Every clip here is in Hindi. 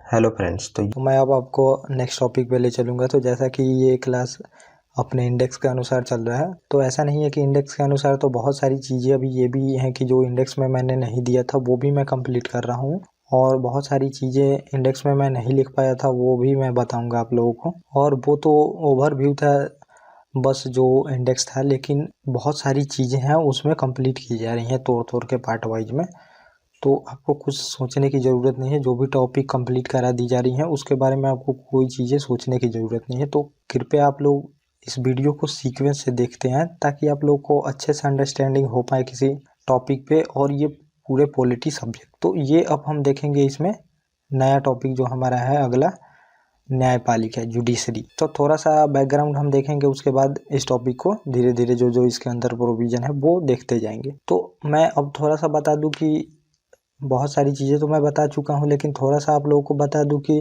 Hello friends. तो मैं अब आपको नेक्स्ट टॉपिक पे ले चलूँगा। तो जैसा कि ये क्लास अपने इंडेक्स के अनुसार चल रहा है, तो ऐसा नहीं है कि इंडेक्स के अनुसार तो बहुत सारी चीज़ें अभी ये भी हैं कि जो इंडेक्स में मैंने नहीं दिया था वो भी मैं कंप्लीट कर रहा हूँ, और बहुत सारी चीज़ें इंडेक्स में मैं नहीं लिख पाया था वो भी मैं बताऊँगा आप लोगों को। और वो तो ओवरव्यू था बस जो इंडेक्स था, लेकिन बहुत सारी चीज़ें हैं उसमें कंप्लीट की जा रही हैं तोड़ तोड़ के पार्ट वाइज में। तो आपको कुछ सोचने की ज़रूरत नहीं है, जो भी टॉपिक कंप्लीट करा दी जा रही हैं उसके बारे में आपको कोई चीज़ें सोचने की ज़रूरत नहीं है। तो कृपया आप लोग इस वीडियो को सीक्वेंस से देखते हैं ताकि आप लोग को अच्छे से अंडरस्टैंडिंग हो पाए किसी टॉपिक पे, और ये पूरे पॉलिटी सब्जेक्ट। तो ये अब हम देखेंगे इसमें नया टॉपिक जो हमारा है अगला, न्यायपालिका जुडिशरी। तो थोड़ा सा बैकग्राउंड हम देखेंगे, उसके बाद इस टॉपिक को धीरे धीरे जो जो इसके अंदर प्रोविजन है वो देखते जाएंगे। तो मैं अब थोड़ा सा बता दूं कि बहुत सारी चीज़ें तो मैं बता चुका हूँ, लेकिन थोड़ा सा आप लोगों को बता दूं कि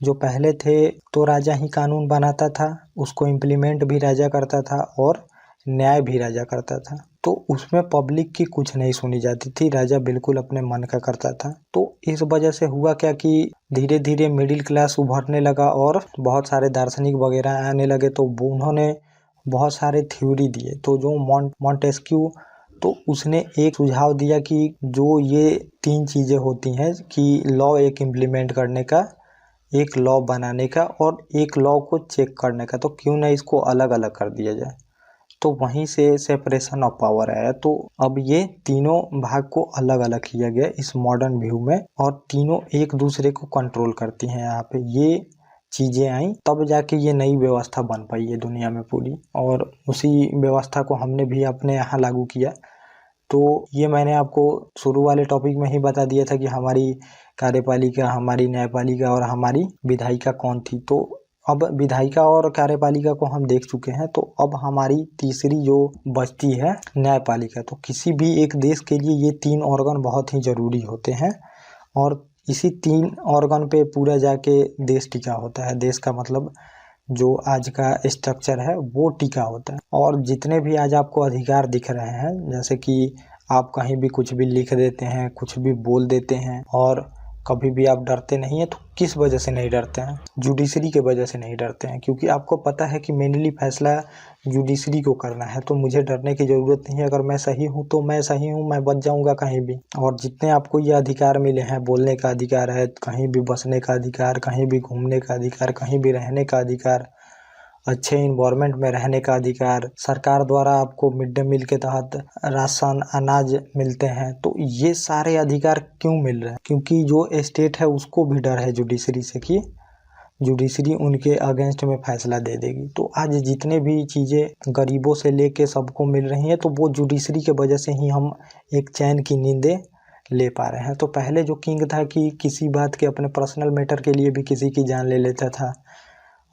जो पहले थे तो राजा ही कानून बनाता था, उसको इम्प्लीमेंट भी राजा करता था और न्याय भी राजा करता था। तो उसमें पब्लिक की कुछ नहीं सुनी जाती थी, राजा बिल्कुल अपने मन का करता था। तो इस वजह से हुआ क्या कि धीरे धीरे मिडिल क्लास उभरने लगा और बहुत सारे दार्शनिक वगैरह आने लगे। तो उन्होंने बहुत सारे थ्योरी दिए। तो जो मॉन्टेस्क्यू, तो उसने एक सुझाव दिया कि जो ये तीन चीज़ें होती हैं कि लॉ एक इम्प्लीमेंट करने का, एक लॉ बनाने का और एक लॉ को चेक करने का, तो क्यों ना इसको अलग अलग कर दिया जाए। तो वहीं से सेपरेशन ऑफ पावर आया। तो अब ये तीनों भाग को अलग अलग किया गया इस मॉडर्न व्यू में, और तीनों एक दूसरे को कंट्रोल करती हैं। यहाँ पे ये चीज़ें आई तब जाके ये नई व्यवस्था बन पाई है दुनिया में पूरी, और उसी व्यवस्था को हमने भी अपने यहाँ लागू किया। तो ये मैंने आपको शुरू वाले टॉपिक में ही बता दिया था कि हमारी कार्यपालिका, हमारी न्यायपालिका और हमारी विधायिका कौन थी। तो अब विधायिका और कार्यपालिका को हम देख चुके हैं, तो अब हमारी तीसरी जो बचती है न्यायपालिका। तो किसी भी एक देश के लिए ये तीन ऑर्गन बहुत ही ज़रूरी होते हैं, और इसी तीन ऑर्गन पे पूरा जाके देश टिका होता है। देश का मतलब जो आज का स्ट्रक्चर है वो टिका होता है। और जितने भी आज आपको अधिकार दिख रहे हैं, जैसे कि आप कहीं भी कुछ भी लिख देते हैं, कुछ भी बोल देते हैं, और कभी भी आप डरते नहीं हैं। तो किस वजह से नहीं डरते हैं? जुडिशरी के वजह से नहीं डरते हैं, क्योंकि आपको पता है कि मेनली फैसला जुडिशरी को करना है। तो मुझे डरने की ज़रूरत नहीं है। अगर मैं सही हूँ तो मैं सही हूँ, मैं बच जाऊँगा कहीं भी। और जितने आपको ये अधिकार मिले हैं, बोलने का अधिकार है, कहीं भी बसने का अधिकार, कहीं भी घूमने का अधिकार, कहीं भी रहने का अधिकार, अच्छे इन्वायरमेंट में रहने का अधिकार, सरकार द्वारा आपको मिड डे मील के तहत राशन अनाज मिलते हैं। तो ये सारे अधिकार क्यों मिल रहे हैं? क्योंकि जो स्टेट है उसको भी डर है जुडिशरी से कि जुडिशरी उनके अगेंस्ट में फैसला दे देगी। तो आज जितने भी चीज़ें गरीबों से लेके सबको मिल रही हैं, तो वो जुडिशरी के वजह से ही हम एक चैन की नींदें ले पा रहे हैं। तो पहले जो किंग था कि किसी बात के, अपने पर्सनल मैटर के लिए भी किसी की जान ले लेता था,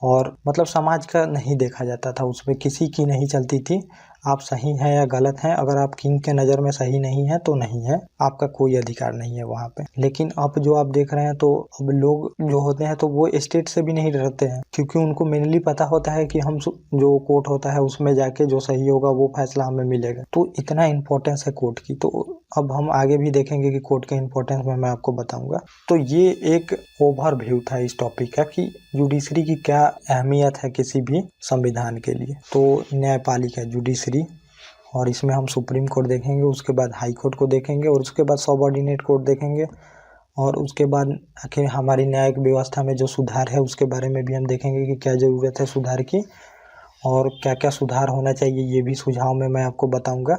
और मतलब समाज का नहीं देखा जाता था, उसमें किसी की नहीं चलती थी। आप सही हैं या गलत हैं, अगर आप किंग के नज़र में सही नहीं है तो नहीं है, आपका कोई अधिकार नहीं है वहाँ पे। लेकिन अब जो आप देख रहे हैं, तो अब लोग जो होते हैं तो वो स्टेट से भी नहीं डरते हैं, क्योंकि उनको मेनली पता होता है कि हम जो कोर्ट होता है उसमें जाके जो सही होगा वो फैसला हमें मिलेगा। तो इतना इम्पोर्टेंस है कोर्ट की। तो अब हम आगे भी देखेंगे कि कोर्ट के इम्पोर्टेंस में मैं आपको बताऊंगा। तो ये एक ओवरव्यू था इस टॉपिक का कि जुडिशरी की क्या अहमियत है किसी भी संविधान के लिए। तो न्यायपालिका जुडिशरी, और इसमें हम सुप्रीम कोर्ट देखेंगे, उसके बाद हाई कोर्ट को देखेंगे, और उसके बाद सबऑर्डिनेट कोर्ट देखेंगे, और उसके बाद आखिर हमारी न्यायिक व्यवस्था में जो सुधार है उसके बारे में भी हम देखेंगे कि क्या ज़रूरत है सुधार की, और क्या क्या सुधार होना चाहिए ये भी सुझाव में मैं आपको बताऊंगा।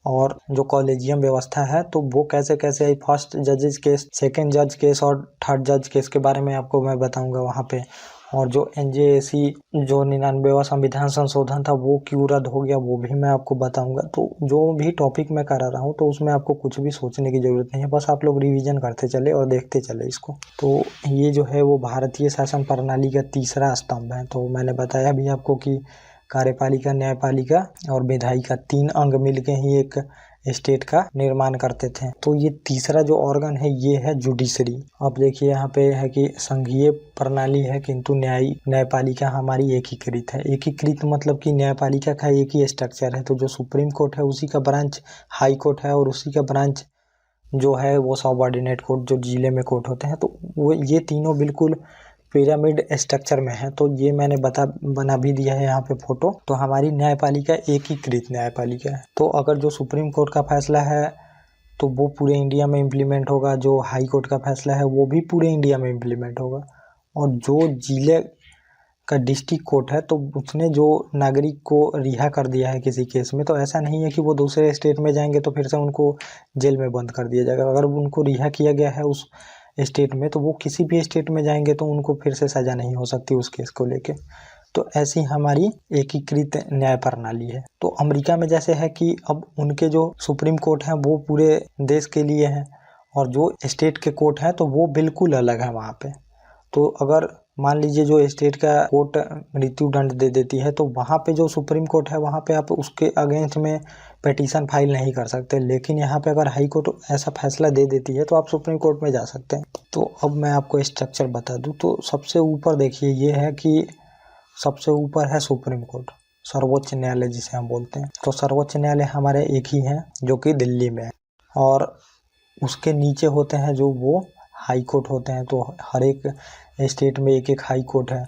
और जो कॉलेजियम व्यवस्था है तो वो कैसे कैसे आई, फर्स्ट जजेस केस, सेकंड जज केस और थर्ड जज केस के बारे में आपको मैं बताऊंगा वहाँ पे। और जो NJAC जो 99वां संविधान संशोधन था वो क्यों रद्द हो गया वो भी मैं आपको बताऊंगा। तो जो भी टॉपिक मैं करा रहा हूँ तो उसमें आपको कुछ भी सोचने की ज़रूरत नहीं है, बस आप लोग रिवीजन करते चले और देखते चले इसको। तो ये जो है वो भारतीय शासन प्रणाली का तीसरा स्तंभ है। तो मैंने बताया भी आपको कि कार्यपालिका, न्यायपालिका और विधायिका तीन अंग मिलके ही एक स्टेट का निर्माण करते थे। तो ये तीसरा जो ऑर्गन है ये है जुडिशरी। अब देखिए यहाँ पे है कि संघीय प्रणाली है, किंतु न्यायपालिका हमारी एकीकृत है। एकीकृत मतलब कि न्यायपालिका का एक ही स्ट्रक्चर है। तो जो सुप्रीम कोर्ट है उसी का ब्रांच हाई कोर्ट है, और उसी का ब्रांच जो है वो सबऑर्डिनेट कोर्ट, जो जिले में कोर्ट होते हैं, तो वो ये तीनों बिल्कुल पिरामिड स्ट्रक्चर में है। तो ये मैंने बना भी दिया है यहाँ पे फोटो। तो हमारी न्यायपालिका एकीकृत न्यायपालिका है। तो अगर जो सुप्रीम कोर्ट का फैसला है तो वो पूरे इंडिया में इम्प्लीमेंट होगा, जो हाई कोर्ट का फैसला है वो भी पूरे इंडिया में इम्प्लीमेंट होगा। और जो जिले का डिस्ट्रिक्ट कोर्ट है तो उसने जो नागरिक को रिहा कर दिया है किसी केस में, तो ऐसा नहीं है कि वो दूसरे स्टेट में जाएंगे तो फिर से उनको जेल में बंद कर दिया जाएगा। अगर उनको रिहा किया गया है उस स्टेट में तो वो किसी भी स्टेट में जाएंगे तो उनको फिर से सज़ा नहीं हो सकती उस केस को लेके। तो ऐसी हमारी एकीकृत न्याय प्रणाली है। तो अमेरिका में जैसे है कि अब उनके जो सुप्रीम कोर्ट हैं वो पूरे देश के लिए हैं, और जो स्टेट के कोर्ट हैं तो वो बिल्कुल अलग है वहाँ पे। तो अगर मान लीजिए जो स्टेट का कोर्ट मृत्यु दंड दे देती है तो वहाँ पे जो सुप्रीम कोर्ट है वहाँ पे आप उसके अगेंस्ट में पिटीशन फाइल नहीं कर सकते। लेकिन यहाँ पे अगर हाई कोर्ट ऐसा फैसला दे देती है तो आप सुप्रीम कोर्ट में जा सकते हैं। तो अब मैं आपको स्ट्रक्चर बता दूँ। तो सबसे ऊपर देखिए ये है कि सबसे ऊपर है सुप्रीम कोर्ट, सर्वोच्च न्यायालय जिसे हम बोलते हैं। तो सर्वोच्च न्यायालय हमारे एक ही है जो कि दिल्ली में है, और उसके नीचे होते हैं जो वो हाई कोर्ट होते हैं। तो हर एक स्टेट में एक एक हाई कोर्ट है।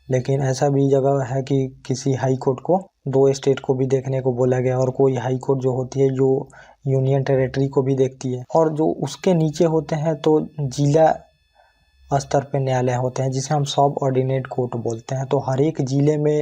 लेकिन ऐसा भी जगह है कि किसी हाई कोर्ट को दो स्टेट को भी देखने को बोला गया, और कोई हाई कोर्ट जो होती है जो यूनियन टेरिटरी को भी देखती है। और जो उसके नीचे होते हैं तो जिला स्तर पे न्यायालय होते हैं जिसे हम सब ऑर्डिनेट कोर्ट बोलते हैं। तो हर एक जिले में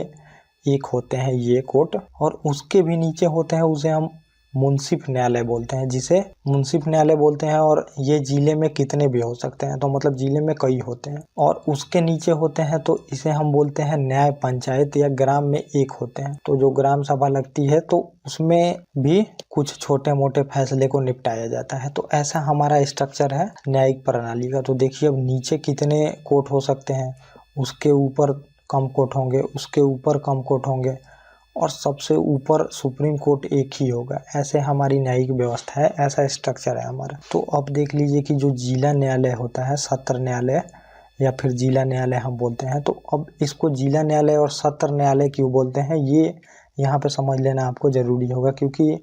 एक होते हैं ये कोर्ट, और उसके भी नीचे होते हैं उसे हम मुंसिफ न्यायालय बोलते हैं, जिसे मुंसिफ न्यायालय बोलते हैं। और ये जिले में कितने भी हो सकते हैं, तो मतलब जिले में कई होते हैं। और उसके नीचे होते हैं तो इसे हम बोलते हैं न्याय पंचायत, या ग्राम में एक होते हैं। तो जो ग्राम सभा लगती है तो उसमें भी कुछ छोटे मोटे फैसले को निपटाया जाता है। तो ऐसा हमारा स्ट्रक्चर है न्यायिक प्रणाली का। तो देखिए अब नीचे कितने कोर्ट हो सकते हैं, उसके ऊपर कम कोर्ट होंगे, उसके ऊपर कम कोर्ट होंगे, और सबसे ऊपर सुप्रीम कोर्ट एक ही होगा। ऐसे हमारी न्यायिक व्यवस्था है, ऐसा स्ट्रक्चर है हमारा। तो अब देख लीजिए कि जो जिला न्यायालय होता है, सत्र न्यायालय या फिर जिला न्यायालय हम बोलते हैं। तो अब इसको जिला न्यायालय और सत्र न्यायालय क्यों बोलते हैं ये यहाँ पे समझ लेना आपको ज़रूरी होगा, क्योंकि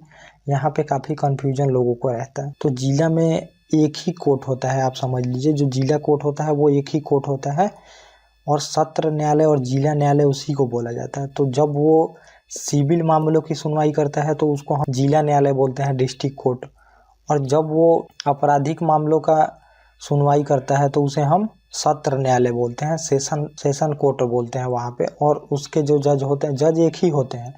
यहाँ पे काफ़ी कन्फ्यूजन लोगों को रहता है। तो जिला में एक ही कोर्ट होता है, आप समझ लीजिए जो जिला कोर्ट होता है वो एक ही कोर्ट होता है, और सत्र न्यायालय और जिला न्यायालय उसी को बोला जाता है। तो जब वो सिविल मामलों की सुनवाई करता है तो उसको हम जिला न्यायालय बोलते हैं, डिस्ट्रिक्ट कोर्ट। और जब वो आपराधिक मामलों का सुनवाई करता है तो उसे हम सत्र न्यायालय बोलते हैं, सेशन कोर्ट बोलते हैं वहाँ पे। और उसके जो जज होते हैं, जज एक ही होते हैं।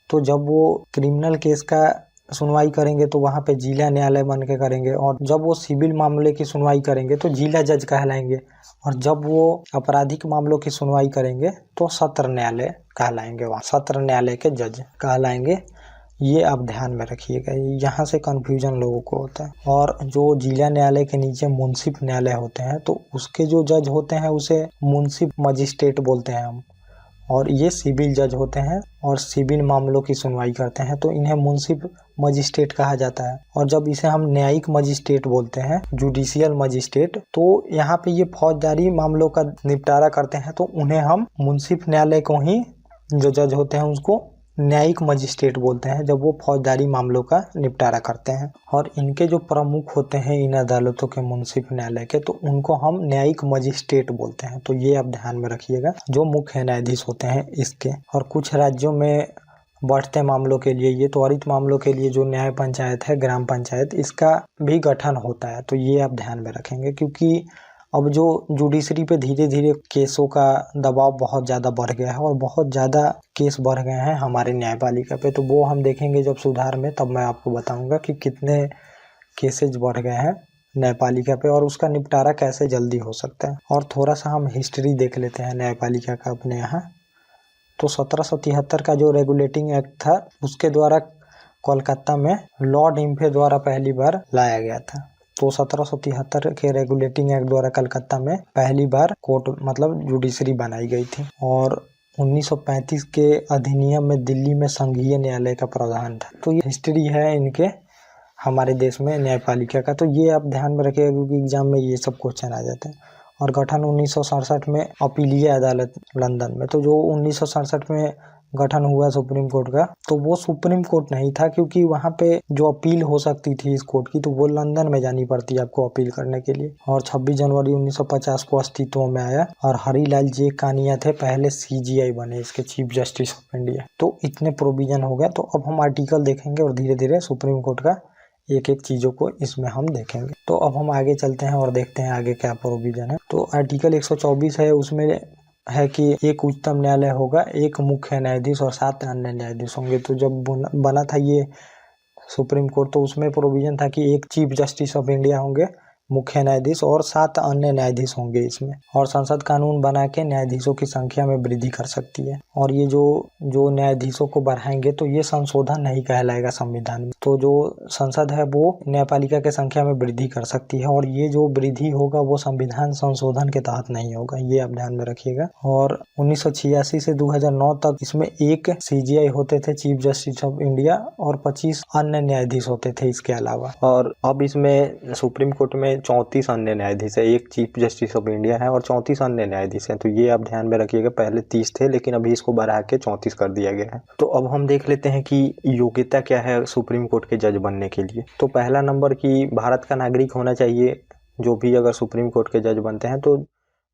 तो जब वो क्रिमिनल केस का सुनवाई करेंगे तो वहाँ पे जिला न्यायालय बन के करेंगे, और जब वो सिविल मामले की सुनवाई करेंगे तो जिला जज कहलाएंगे, और जब वो आपराधिक मामलों की सुनवाई करेंगे तो सत्र न्यायालय कहलाएंगे, वहाँ सत्र न्यायालय के जज कहलाएंगे। ये आप ध्यान में रखिएगा, यहाँ से कन्फ्यूजन लोगों को होता है। और जो जिला न्यायालय के नीचे मुंसिफ न्यायालय होते हैं तो उसके जो जज होते हैं उसे मुंसिफ मजिस्ट्रेट बोलते हैं हम। और ये सिविल जज होते हैं और सिविल मामलों की सुनवाई करते हैं, तो इन्हें मुंसिफ मजिस्ट्रेट कहा जाता है। और जब इसे हम न्यायिक मजिस्ट्रेट बोलते हैं, जुडिशियल मजिस्ट्रेट, तो यहाँ पे ये फौजदारी मामलों का निपटारा करते हैं, तो उन्हें हम मुंसिफ न्यायालय को ही जो जज होते हैं उसको न्यायिक मजिस्ट्रेट बोलते हैं, जब वो फौजदारी मामलों का निपटारा करते हैं। और इनके जो प्रमुख होते हैं इन अदालतों के, मुंसिफ न्यायालय के, तो उनको हम न्यायिक मजिस्ट्रेट बोलते हैं। तो ये आप ध्यान में रखिएगा, जो मुख्य न्यायाधीश होते हैं इसके। और कुछ राज्यों में बढ़ते मामलों के लिए, ये त्वरित मामलों के लिए जो न्याय पंचायत है, ग्राम पंचायत, इसका भी गठन होता है। तो ये आप ध्यान में रखेंगे, क्योंकि अब जो जुडिशरी पे धीरे धीरे केसों का दबाव बहुत ज़्यादा बढ़ गया है, और बहुत ज़्यादा केस बढ़ गए हैं हमारे न्यायपालिका पे। तो वो हम देखेंगे जब सुधार में, तब मैं आपको बताऊंगा कि कितने केसेज बढ़ गए हैं न्यायपालिका पे और उसका निपटारा कैसे जल्दी हो सकता है। और थोड़ा सा हम हिस्ट्री देख लेते हैं न्यायपालिका का अपने यहाँ। तो 1773 का जो रेगुलेटिंग एक्ट था उसके द्वारा कोलकाता में लॉर्ड इम्फे द्वारा पहली बार लाया गया था। तो 1773 के रेगुलेटिंग एक्ट द्वारा कलकत्ता में पहली बार कोर्ट मतलब जुडिशरी बनाई गई थी। और 1935 के अधिनियम में दिल्ली में संघीय न्यायालय का प्रावधान था। तो ये हिस्ट्री है इनके हमारे देश में न्यायपालिका का। तो ये आप ध्यान में रखिएगा, क्योंकि एग्जाम में ये सब क्वेश्चन आ जाते हैं। और गठन 1967 में अपीलीय अदालत लंदन में। तो जो 1967 में गठन हुआ सुप्रीम कोर्ट का, तो वो सुप्रीम कोर्ट नहीं था, क्योंकि वहाँ पे जो अपील हो सकती थी इस कोर्ट की तो वो लंदन में जानी पड़ती है आपको अपील करने के लिए। और 26 जनवरी 1950 को अस्तित्व में आया और हरीलाल जे कानिया थे पहले CJI बने, इसके चीफ जस्टिस ऑफ इंडिया। तो इतने प्रोविजन हो गया। तो अब हम आर्टिकल देखेंगे और धीरे धीरे सुप्रीम कोर्ट का एक एक चीज़ों को इसमें हम देखेंगे। तो अब हम आगे चलते हैं और देखते हैं आगे क्या प्रोविजन है। तो आर्टिकल 124 है, उसमें है कि एक उच्चतम न्यायालय होगा, एक मुख्य न्यायाधीश और 7 अन्य न्यायाधीश होंगे। तो जब बना था ये सुप्रीम कोर्ट तो उसमें प्रोविजन था कि एक चीफ जस्टिस ऑफ इंडिया होंगे, मुख्य न्यायाधीश और 7 अन्य न्यायाधीश होंगे इसमें। और संसद कानून बना के न्यायाधीशों की संख्या में वृद्धि कर सकती है। और ये जो न्यायाधीशों को बढ़ाएंगे तो ये संशोधन नहीं कहलाएगा संविधान में। तो जो संसद है वो न्यायपालिका की संख्या में वृद्धि कर सकती है, और ये जो वृद्धि होगा वो संविधान संशोधन के तहत नहीं होगा, ये आप ध्यान में रखिएगा। और 1986 से 2009 तक इसमें एक CJI होते थे, चीफ जस्टिस ऑफ इंडिया, और 25 अन्य न्यायाधीश होते थे इसके अलावा। और अब इसमें सुप्रीम कोर्ट में 34 अन्य न्यायाधीश है, एक चीफ जस्टिस ऑफ इंडिया है और 34 अन्य न्यायाधीश हैं। तो ये आप ध्यान में रखिएगा, पहले 30 थे लेकिन अभी इसको बढ़ा के 34 कर दिया गया है। तो अब हम देख लेते हैं कि योग्यता क्या है सुप्रीम कोर्ट के जज बनने के लिए। तो पहला नंबर कि भारत का नागरिक होना चाहिए। जो भी अगर सुप्रीम कोर्ट के जज बनते हैं तो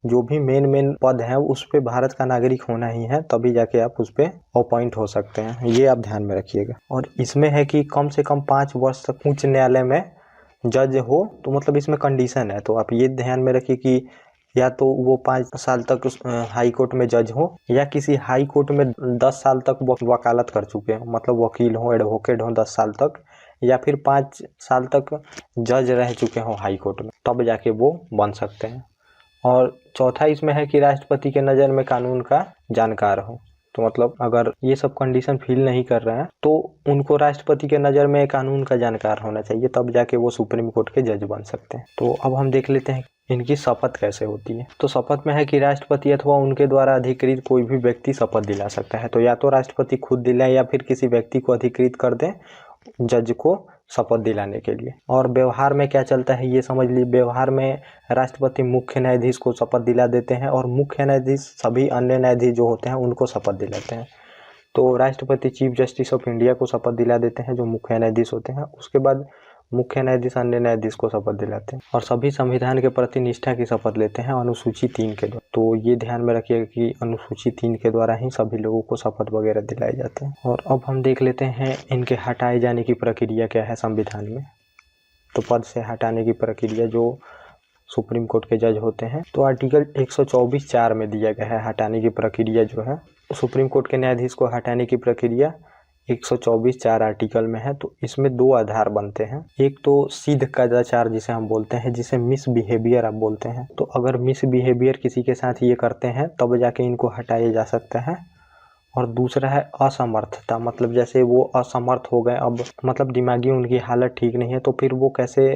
जो भी मेन पद है उस पे भारत का नागरिक होना ही है, तभी जाके आप उस पे अपॉइंट हो सकते हैं, ये आप ध्यान में रखिएगा। और इसमें है कि कम से कम 5 वर्ष तक उच्च न्यायालय में जज हो, तो मतलब इसमें कंडीशन है। तो आप ये ध्यान में रखिए कि या तो वो 5 साल तक हाई कोर्ट में जज हो, या किसी हाई कोर्ट में 10 साल तक वकालत कर चुके हो, मतलब वकील हो, एडवोकेट हो 10 साल तक, या फिर 5 साल तक जज रह चुके हो हाई कोर्ट में, तब जाके वो बन सकते हैं। और चौथा इसमें है कि राष्ट्रपति के नज़र में कानून का जानकार हो। तो मतलब अगर ये सब कंडीशन फिल नहीं कर रहे हैं तो उनको राष्ट्रपति के नज़र में कानून का जानकार होना चाहिए, तब जाके वो सुप्रीम कोर्ट के जज बन सकते हैं। तो अब हम देख लेते हैं इनकी शपथ कैसे होती है। तो शपथ में है कि राष्ट्रपति अथवा उनके द्वारा अधिकृत कोई भी व्यक्ति शपथ दिला सकता है। तो या तो राष्ट्रपति खुद दिलाए या फिर किसी व्यक्ति को अधिकृत कर दें जज को शपथ दिलाने के लिए। और व्यवहार में क्या चलता है ये समझ लीजिए। व्यवहार में राष्ट्रपति मुख्य न्यायाधीश को शपथ दिला देते हैं और मुख्य न्यायाधीश सभी अन्य न्यायाधीश जो होते हैं उनको शपथ दिलाते हैं। तो राष्ट्रपति चीफ जस्टिस ऑफ इंडिया को शपथ दिला देते हैं जो मुख्य न्यायाधीश होते हैं, उसके बाद मुख्य न्यायाधीश अन्य न्यायाधीश को शपथ दिलाते हैं। और सभी संविधान के प्रति निष्ठा की शपथ लेते हैं अनुसूची 3 के द्वारा। तो ये ध्यान में रखिएगा कि अनुसूची 3 के द्वारा ही सभी लोगों को शपथ वगैरह दिलाए जाते हैं। और अब हम देख लेते हैं इनके हटाए जाने की प्रक्रिया क्या है संविधान में। तो पद से हटाने की प्रक्रिया जो सुप्रीम कोर्ट के जज होते हैं, तो आर्टिकल 124(4) में दिया गया है हटाने की प्रक्रिया जो है। सुप्रीम कोर्ट के न्यायाधीश को हटाने की प्रक्रिया 124(4) आर्टिकल में है। तो इसमें 2 आधार बनते हैं। एक तो सिद्ध कदाचार जिसे हम बोलते हैं, जिसे मिसबिहेवियर आप बोलते हैं। तो अगर मिसबिहेवियर किसी के साथ ये करते हैं तब जाके इनको हटाया जा सकता है। और दूसरा है असमर्थता, मतलब जैसे वो असमर्थ हो गए, अब मतलब दिमागी उनकी हालत ठीक नहीं है, तो फिर वो कैसे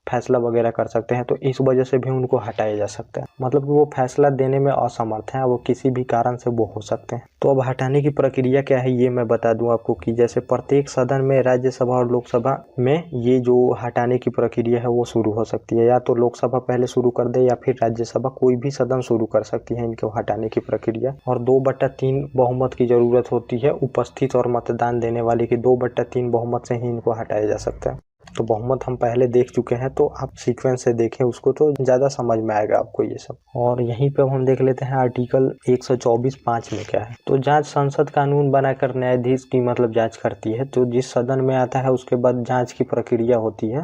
फैसला वगैरह कर सकते हैं, तो इस वजह से भी उनको हटाया जा सकता है। मतलब कि वो फैसला देने में असमर्थ हैं, वो किसी भी कारण से वो हो सकते हैं। तो अब हटाने की प्रक्रिया क्या है ये मैं बता दूं आपको कि जैसे प्रत्येक सदन में राज्यसभा और लोकसभा में ये जो हटाने की प्रक्रिया है वो शुरू हो सकती है। या तो लोकसभा पहले शुरू कर दे या फिर राज्यसभा, कोई भी सदन शुरू कर सकती है इनको हटाने की प्रक्रिया। और 2/3 बहुमत की जरूरत होती है उपस्थित और मतदान देने वाले की। 2/3 बहुमत से ही इनको हटाया जा सकता है। तो बहुमत हम पहले देख चुके हैं, तो आप सीक्वेंस से देखें उसको तो ज़्यादा समझ में आएगा आपको ये सब। और यहीं पे हम देख लेते हैं आर्टिकल 124(5) में क्या है। तो जांच संसद कानून बनाकर न्यायाधीश की मतलब जांच करती है। तो जिस सदन में आता है उसके बाद जांच की प्रक्रिया होती है।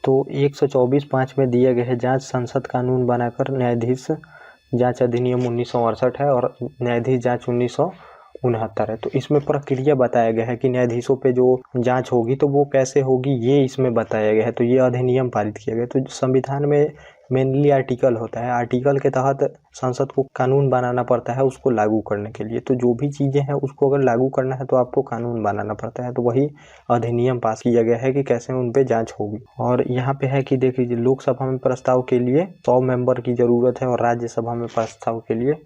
तो 124(5) में दिया गया है जांच संसद कानून बनाकर न्यायाधीश जांच अधिनियम 1968 है और न्यायाधीश जांच 1969 है। तो इसमें प्रक्रिया बताया गया है कि न्यायाधीशों पे जो जांच होगी तो वो कैसे होगी ये इसमें बताया गया है। तो ये अधिनियम पारित किया गया। तो संविधान में मेनली आर्टिकल होता है, आर्टिकल के तहत संसद को कानून बनाना पड़ता है उसको लागू करने के लिए। तो जो भी चीज़ें हैं उसको अगर लागू करना है तो आपको कानून बनाना पड़ता है। तो वही अधिनियम पास किया गया है कि कैसे उन पे जांच होगी। और यहाँ पे है कि देख लीजिए, लोकसभा में प्रस्ताव के लिए 100 मेंबर की ज़रूरत है और राज्यसभा में प्रस्ताव के लिए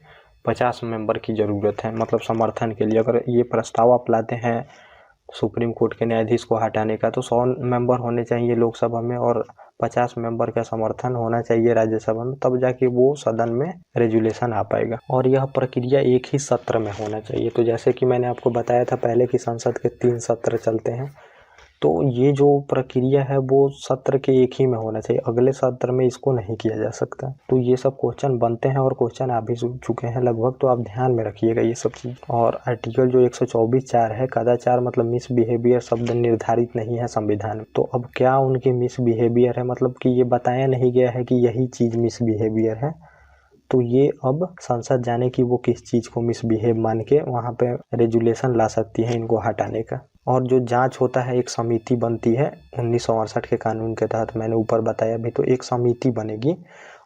50 मेंबर की ज़रूरत है, मतलब समर्थन के लिए। अगर ये प्रस्ताव आप लाते हैं सुप्रीम कोर्ट के न्यायाधीश को हटाने का तो 100 मेंबर होने चाहिए लोकसभा में और 50 मेंबर का समर्थन होना चाहिए राज्यसभा में, तब जाके वो सदन में रेजुलेशन आ पाएगा। और यह प्रक्रिया एक ही सत्र में होना चाहिए। तो जैसे कि मैंने आपको बताया था पहले कि संसद के 3 सत्र चलते हैं, तो ये जो प्रक्रिया है वो सत्र के एक ही में होना चाहिए, अगले सत्र में इसको नहीं किया जा सकता। तो ये सब क्वेश्चन बनते हैं और क्वेश्चन आ भी चुके हैं लगभग, तो आप ध्यान में रखिएगा ये सब चीज़। और आर्टिकल जो 124(4) है, कदाचार मतलब मिसबिहेवियर शब्द निर्धारित नहीं है संविधान में। तो अब क्या उनकी मिसबिहेवियर है, मतलब कि ये बताया नहीं गया है कि यही चीज़ मिसबिहेवियर है, तो ये अब संसद जाने की वो किस चीज़ को मिसबिहेव मान के वहाँ पे रेजुलेशन ला सकती है इनको हटाने का। और जो जांच होता है, एक समिति बनती है 1968 के कानून के तहत, मैंने ऊपर बताया भी, तो एक समिति बनेगी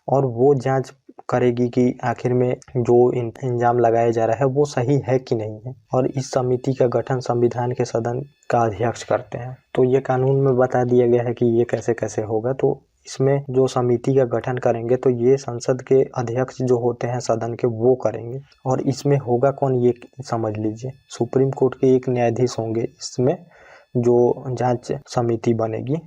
और वो जांच करेगी कि आखिर में जो इल्जाम लगाया जा रहा है वो सही है कि नहीं है। और इस समिति का गठन संविधान के सदन का अध्यक्ष करते हैं। तो ये कानून में बता दिया गया है कि ये कैसे कैसे होगा। तो इसमें जो समिति का गठन करेंगे तो ये संसद के अध्यक्ष जो होते हैं सदन के वो करेंगे। और इसमें होगा कौन, ये समझ लीजिए, सुप्रीम कोर्ट के एक न्यायाधीश होंगे इसमें जो जांच समिति बनेगी,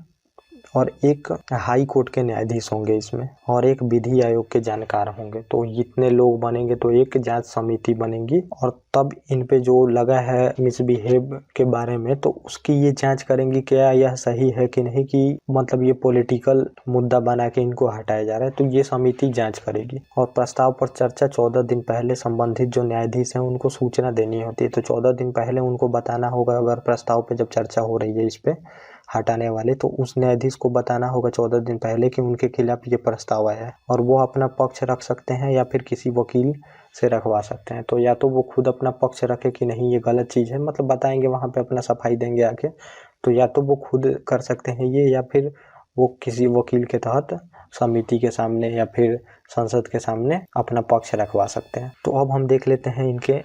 और एक हाई कोर्ट के न्यायाधीश होंगे इसमें, और एक विधि आयोग के जानकार होंगे। तो इतने लोग बनेंगे तो एक जांच समिति बनेगी, और तब इन पे जो लगा है मिसबिहेव के बारे में, तो उसकी ये जांच करेंगी क्या यह सही है कि नहीं, कि मतलब ये पॉलिटिकल मुद्दा बना के इनको हटाया जा रहा है। तो ये समिति जांच करेगी। और प्रस्ताव पर चर्चा 14 दिन पहले संबंधित जो न्यायाधीश हैं उनको सूचना देनी होती है। तो 14 दिन पहले उनको बताना होगा, अगर प्रस्ताव पे जब चर्चा हो रही है इस पे हटाने वाले, तो उस न्यायाधीश को बताना होगा 14 दिन पहले कि उनके खिलाफ ये प्रस्ताव आया है। और वो अपना पक्ष रख सकते हैं या फिर किसी वकील से रखवा सकते हैं। तो या तो वो खुद अपना पक्ष रखे कि नहीं ये गलत चीज़ है, मतलब बताएंगे वहाँ पे, अपना सफाई देंगे आके, तो या तो वो खुद कर सकते हैं ये, या फिर वो किसी वकील के तहत समिति के सामने या फिर संसद के सामने अपना पक्ष रखवा सकते हैं। तो अब हम देख लेते हैं इनके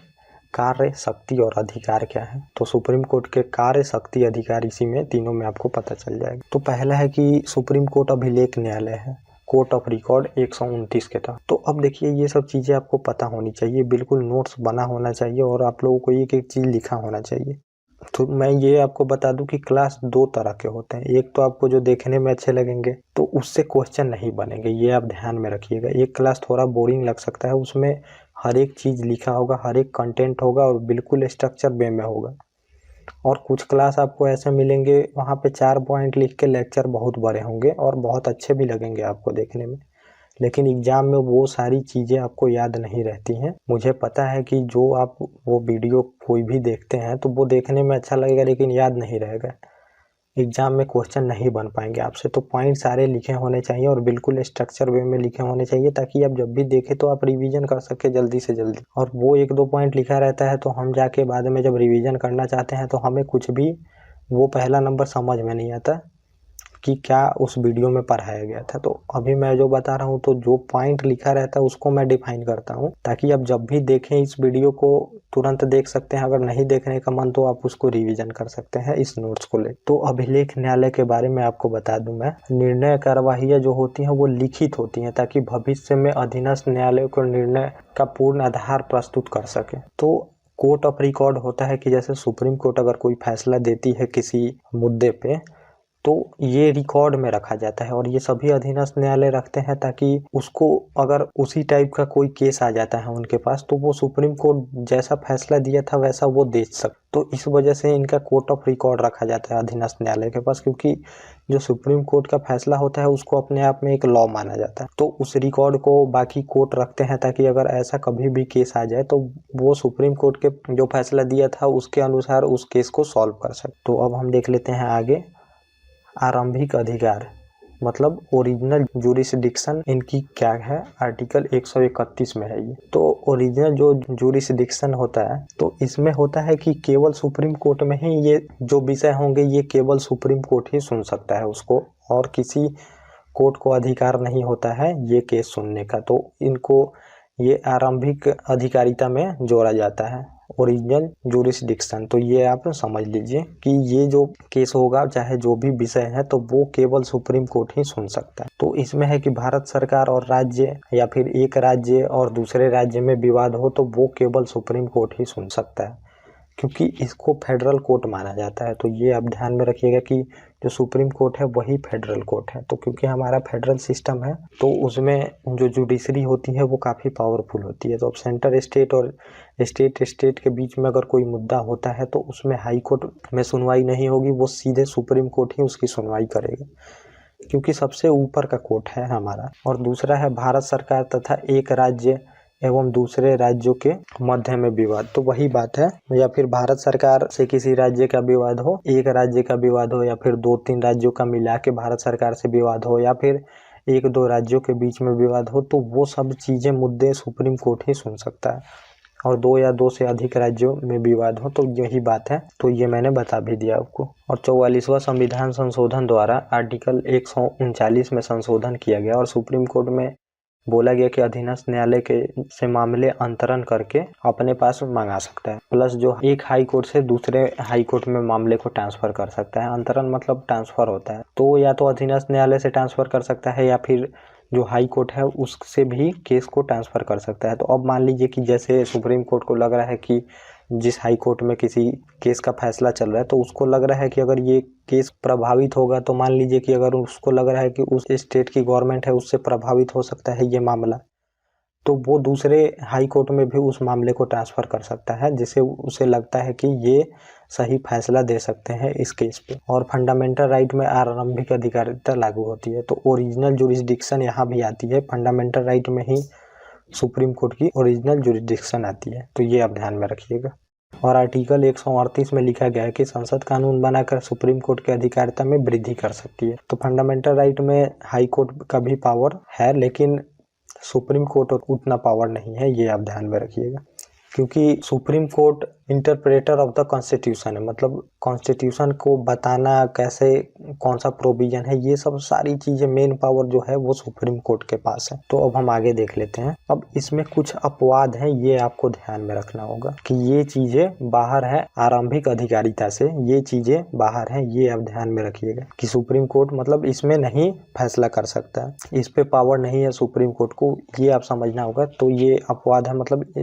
कार्य, शक्ति और अधिकार क्या है। तो सुप्रीम कोर्ट के कार्य, शक्ति, अधिकार इसी में तीनों में आपको पता चल जाएगा। तो पहला है कि सुप्रीम कोर्ट अभिलेख न्यायालय है, कोर्ट ऑफ रिकॉर्ड 129 के तहत। तो अब देखिए ये सब चीज़ें आपको पता होनी चाहिए, बिल्कुल नोट्स बना होना चाहिए और आप लोगों को एक एक चीज़ लिखा होना चाहिए। तो मैं ये आपको बता दूं कि क्लास 2 तरह के होते हैं। एक तो आपको जो देखने में अच्छे लगेंगे तो उससे क्वेश्चन नहीं बनेंगे, ये आप ध्यान में रखिएगा। एक क्लास थोड़ा बोरिंग लग सकता है, उसमें हर एक चीज़ लिखा होगा, हर एक कंटेंट होगा और बिल्कुल स्ट्रक्चर वे में होगा। और कुछ क्लास आपको ऐसे मिलेंगे वहाँ पे 4 पॉइंट लिख के लेक्चर बहुत बड़े होंगे और बहुत अच्छे भी लगेंगे आपको देखने में, लेकिन एग्जाम में वो सारी चीज़ें आपको याद नहीं रहती हैं। मुझे पता है कि जो आप वो वीडियो कोई भी देखते हैं तो वो देखने में अच्छा लगेगा लेकिन याद नहीं रहेगा, एग्जाम में क्वेश्चन नहीं बन पाएंगे आपसे। तो पॉइंट सारे लिखे होने चाहिए और बिल्कुल स्ट्रक्चर वे में लिखे होने चाहिए, ताकि आप जब भी देखें तो आप रिवीजन कर सके जल्दी से जल्दी। और वो 1-2 पॉइंट लिखा रहता है तो हम जाके बाद में जब रिवीजन करना चाहते हैं तो हमें कुछ भी वो पहला नंबर समझ में नहीं आता कि क्या उस वीडियो में पढ़ाया गया था। तो अभी मैं जो बता रहा हूँ तो जो पॉइंट लिखा रहता है उसको मैं डिफाइन करता हूँ, ताकि आप जब भी देखें इस वीडियो को तुरंत देख सकते हैं। अगर नहीं देखने का मन तो आप उसको रिवीजन कर सकते हैं इस नोट्स को ले। तो अभिलेख न्यायालय के बारे में आपको बता दूं मैं, निर्णय कार्यवाहियाँ जो होती हैं वो लिखित होती हैं, ताकि भविष्य में अधीनस्थ न्यायालय को निर्णय का पूर्ण आधार प्रस्तुत कर सके। तो कोर्ट ऑफ रिकॉर्ड होता है कि जैसे सुप्रीम कोर्ट अगर कोई फैसला देती है किसी मुद्दे पे, तो ये रिकॉर्ड में रखा जाता है और ये सभी अधीनस्थ न्यायालय रखते हैं, ताकि उसको अगर उसी टाइप का कोई केस आ जाता है उनके पास तो वो सुप्रीम कोर्ट जैसा फैसला दिया था वैसा वो दे सके। तो इस वजह से इनका कोर्ट ऑफ रिकॉर्ड रखा जाता है अधीनस्थ न्यायालय के पास, क्योंकि जो सुप्रीम कोर्ट का फैसला होता है उसको अपने आप में एक लॉ माना जाता है। तो उस रिकॉर्ड को बाकी कोर्ट रखते हैं, ताकि अगर ऐसा कभी भी केस आ जाए तो वो सुप्रीम कोर्ट के जो फैसला दिया था उसके अनुसार उस केस को सॉल्व कर सके। तो अब हम देख लेते हैं आगे, आरंभिक अधिकार मतलब ओरिजिनल जूरिसडिक्शन इनकी क्या है, आर्टिकल 131 में है ये। तो ओरिजिनल जो जूरिसडिक्शन होता है तो इसमें होता है कि केवल सुप्रीम कोर्ट में ही ये जो विषय होंगे ये केवल सुप्रीम कोर्ट ही सुन सकता है उसको, और किसी कोर्ट को अधिकार नहीं होता है ये केस सुनने का। तो इनको ये आरंभिक अधिकारिता में जोड़ा जाता है, ओरिजिनल जूरिसडिक्शन। तो ये आप समझ लीजिए कि ये जो केस होगा चाहे जो भी विषय है तो वो केवल सुप्रीम कोर्ट ही सुन सकता है। तो इसमें है कि भारत सरकार और राज्य या फिर एक राज्य और दूसरे राज्य में विवाद हो तो वो केवल सुप्रीम कोर्ट ही सुन सकता है, क्योंकि इसको फेडरल कोर्ट माना जाता है। तो ये आप ध्यान में रखिएगा कि जो सुप्रीम कोर्ट है वही फेडरल कोर्ट है। तो क्योंकि हमारा फेडरल सिस्टम है तो उसमें जो जुडिशरी होती है वो काफ़ी पावरफुल होती है। तो अब सेंटर स्टेट और स्टेट के बीच में अगर कोई मुद्दा होता है तो उसमें हाई कोर्ट में सुनवाई नहीं होगी, वो सीधे सुप्रीम कोर्ट ही उसकी सुनवाई करेगा, क्योंकि सबसे ऊपर का कोर्ट है हमारा। और दूसरा है भारत सरकार तथा एक राज्य एवं दूसरे राज्यों के मध्य में विवाद। तो वही बात है, या फिर भारत सरकार से किसी राज्य का विवाद हो, एक राज्य का विवाद हो, या फिर 2-3 राज्यों का मिला के भारत सरकार से विवाद हो, या फिर 1-2 राज्यों के बीच में विवाद हो, तो वो सब चीज़ें मुद्दे सुप्रीम कोर्ट ही सुन सकता है। और 2 या 2 से अधिक राज्यों में विवाद हो तो यही बात है। तो ये मैंने बता भी दिया आपको। और 44वां संविधान संशोधन द्वारा आर्टिकल 139 में संशोधन किया गया और सुप्रीम कोर्ट में बोला गया कि अधीनस्थ न्यायालय के से मामले अंतरण करके अपने पास मंगा सकता है, प्लस जो एक हाई कोर्ट से दूसरे हाई कोर्ट में मामले को ट्रांसफर कर सकता है। अंतरण मतलब ट्रांसफर होता है, तो या तो अधीनस्थ न्यायालय से ट्रांसफर कर सकता है या फिर जो हाई कोर्ट है उससे भी केस को ट्रांसफर कर सकता है। तो अब मान लीजिए कि जैसे सुप्रीम कोर्ट को लग रहा है कि जिस हाई कोर्ट में किसी केस का फैसला चल रहा है तो उसको लग रहा है कि अगर ये केस प्रभावित होगा, तो मान लीजिए कि अगर उसको लग रहा है कि उस स्टेट की गवर्नमेंट है उससे प्रभावित हो सकता है ये मामला, तो वो दूसरे हाई कोर्ट में भी उस मामले को ट्रांसफ़र कर सकता है, जिससे उसे लगता है कि ये सही फैसला दे सकते हैं इस केस पे। और फंडामेंटल राइट में आरंभिक अधिकारिता लागू होती है, तो ओरिजिनल जुरिस्डिक्शन यहाँ भी आती है। फंडामेंटल राइट में ही सुप्रीम कोर्ट की ओरिजिनल जुरिस्डिक्शन आती है, तो ये आप ध्यान में रखिएगा। और आर्टिकल 138 में लिखा गया है कि संसद कानून बनाकर सुप्रीम कोर्ट की अधिकारिता में वृद्धि कर सकती है। तो फंडामेंटल राइट में हाई कोर्ट का भी पावर है, लेकिन सुप्रीम कोर्ट उतना पावर नहीं है, ये आप ध्यान में रखिएगा। क्योंकि supreme court interpreter of the constitution है, मतलब कॉन्स्टिट्यूशन को बताना कैसे कौन सा प्रोविजन है, ये सब सारी चीज़ें मेन पावर जो है वो सुप्रीम कोर्ट के पास है। तो अब हम आगे देख लेते हैं। अब इसमें कुछ अपवाद हैं, ये आपको ध्यान में रखना होगा कि ये चीज़ें बाहर है आरंभिक अधिकारिता से, ये चीज़ें बाहर हैं, ये आप ध्यान में रखिएगा कि सुप्रीम कोर्ट मतलब इसमें नहीं फैसला कर सकता है, इस पे पावर नहीं है सुप्रीम कोर्ट को, ये आप समझना होगा। तो ये अपवाद है, मतलब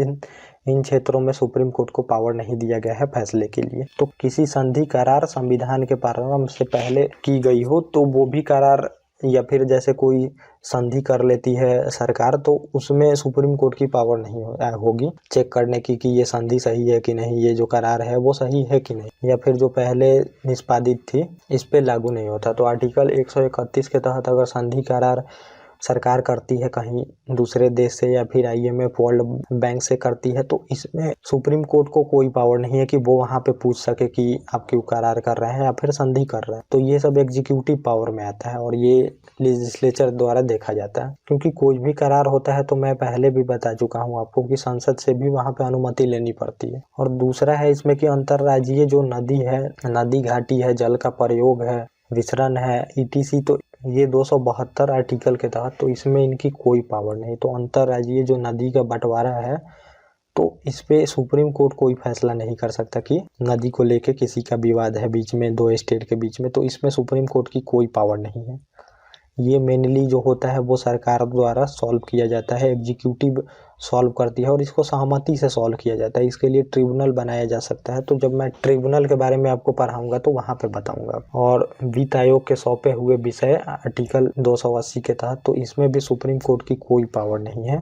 इन क्षेत्रों में सुप्रीम कोर्ट को पावर नहीं दिया गया है फैसले के लिए। तो किसी संधि करार संविधान के प्रारंभ से पहले की गई हो तो वो भी करार, या फिर जैसे कोई संधि कर लेती है सरकार तो उसमें सुप्रीम कोर्ट की पावर नहीं होगी चेक करने की कि ये संधि सही है कि नहीं, ये जो करार है वो सही है कि नहीं, या फिर जो पहले निष्पादित थी इस पे लागू नहीं होता। तो आर्टिकल 131 के तहत अगर संधि करार सरकार करती है कहीं दूसरे देश से या फिर IMF वर्ल्ड बैंक से करती है, तो इसमें सुप्रीम कोर्ट को कोई पावर नहीं है कि वो वहाँ पे पूछ सके कि आप क्यों करार कर रहे हैं या फिर संधि कर रहे हैं। तो ये सब एग्जीक्यूटिव पावर में आता है और ये लेजिस्लेचर द्वारा देखा जाता है। क्योंकि कोई भी करार होता है तो मैं पहले भी बता चुका हूँ आपको कि संसद से भी वहाँ पे अनुमति लेनी पड़ती है। और दूसरा है इसमें कि अंतर्राज्यीय जो नदी है, नदी घाटी है, जल का प्रयोग है, विसरण है, ETC, तो ये 272 आर्टिकल के तहत तो इसमें इनकी कोई पावर नहीं। तो अंतर्राज्यीय जो नदी का बंटवारा है तो इस पे सुप्रीम कोर्ट कोई फैसला नहीं कर सकता कि नदी को लेके किसी का विवाद है बीच में 2 स्टेट के बीच में, तो इसमें सुप्रीम कोर्ट की कोई पावर नहीं है। ये मेनली जो होता है वो सरकार द्वारा सॉल्व किया जाता है, एग्जीक्यूटिव सॉल्व करती है और इसको सहमति से सॉल्व किया जाता है। इसके लिए ट्रिब्यूनल बनाया जा सकता है, तो जब मैं ट्रिब्यूनल के बारे में आपको पढ़ाऊंगा तो वहाँ पे बताऊंगा। और वित्त आयोग के सौंपे हुए विषय आर्टिकल 280 के तहत, तो इसमें भी सुप्रीम कोर्ट की कोई पावर नहीं है।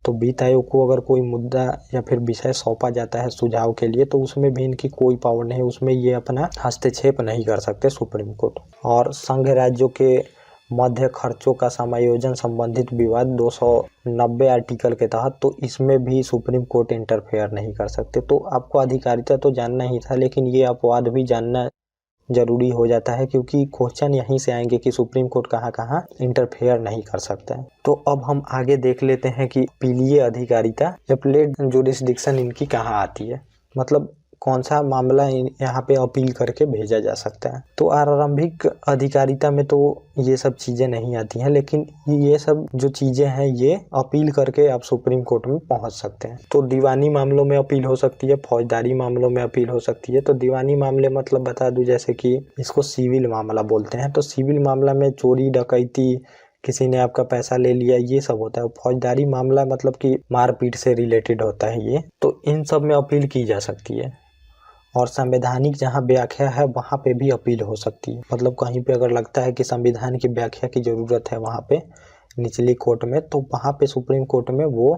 तो वित्त आयोग को अगर कोई मुद्दा या फिर विषय सौंपा जाता है सुझाव के लिए तो उसमें भी इनकी कोई पावर नहीं है, उसमें ये अपना हस्तक्षेप नहीं कर सकते सुप्रीम कोर्ट। और संघ राज्यों के मध्य खर्चों का समायोजन संबंधित विवाद 290 आर्टिकल के तहत, तो इसमें भी सुप्रीम कोर्ट इंटरफेयर नहीं कर सकते। तो आपको अधिकारिता तो जानना ही था, लेकिन ये अपवाद भी जानना जरूरी हो जाता है क्योंकि क्वेश्चन यहीं से आएंगे कि सुप्रीम कोर्ट कहाँ कहाँ इंटरफेयर नहीं कर सकता है। तो अब हम आगे देख लेते हैं कि अपीलीय अधिकारिता, एपलेट जुरिस्डिक्शन इनकी कहाँ आती है, मतलब कौन सा मामला यहाँ पे अपील करके भेजा जा सकता है। तो आरंभिक अधिकारिता में तो ये सब चीज़ें नहीं आती हैं, लेकिन ये सब जो चीज़ें हैं ये अपील करके आप सुप्रीम कोर्ट में पहुँच सकते हैं। तो दीवानी मामलों में अपील हो सकती है, फौजदारी मामलों में अपील हो सकती है। तो दीवानी मामले मतलब बता दूं, जैसे कि इसको सिविल मामला बोलते हैं। तो सिविल मामला में चोरी डकैती, किसी ने आपका पैसा ले लिया, ये सब होता है। फौजदारी मामला मतलब कि मारपीट से रिलेटेड होता है ये, तो इन सब में अपील की जा सकती है। और संवैधानिक जहाँ व्याख्या है वहाँ पे भी अपील हो सकती है। मतलब कहीं पे अगर लगता है कि संविधान की व्याख्या की ज़रूरत है वहाँ पे निचली कोर्ट में, तो वहाँ पे सुप्रीम कोर्ट में वो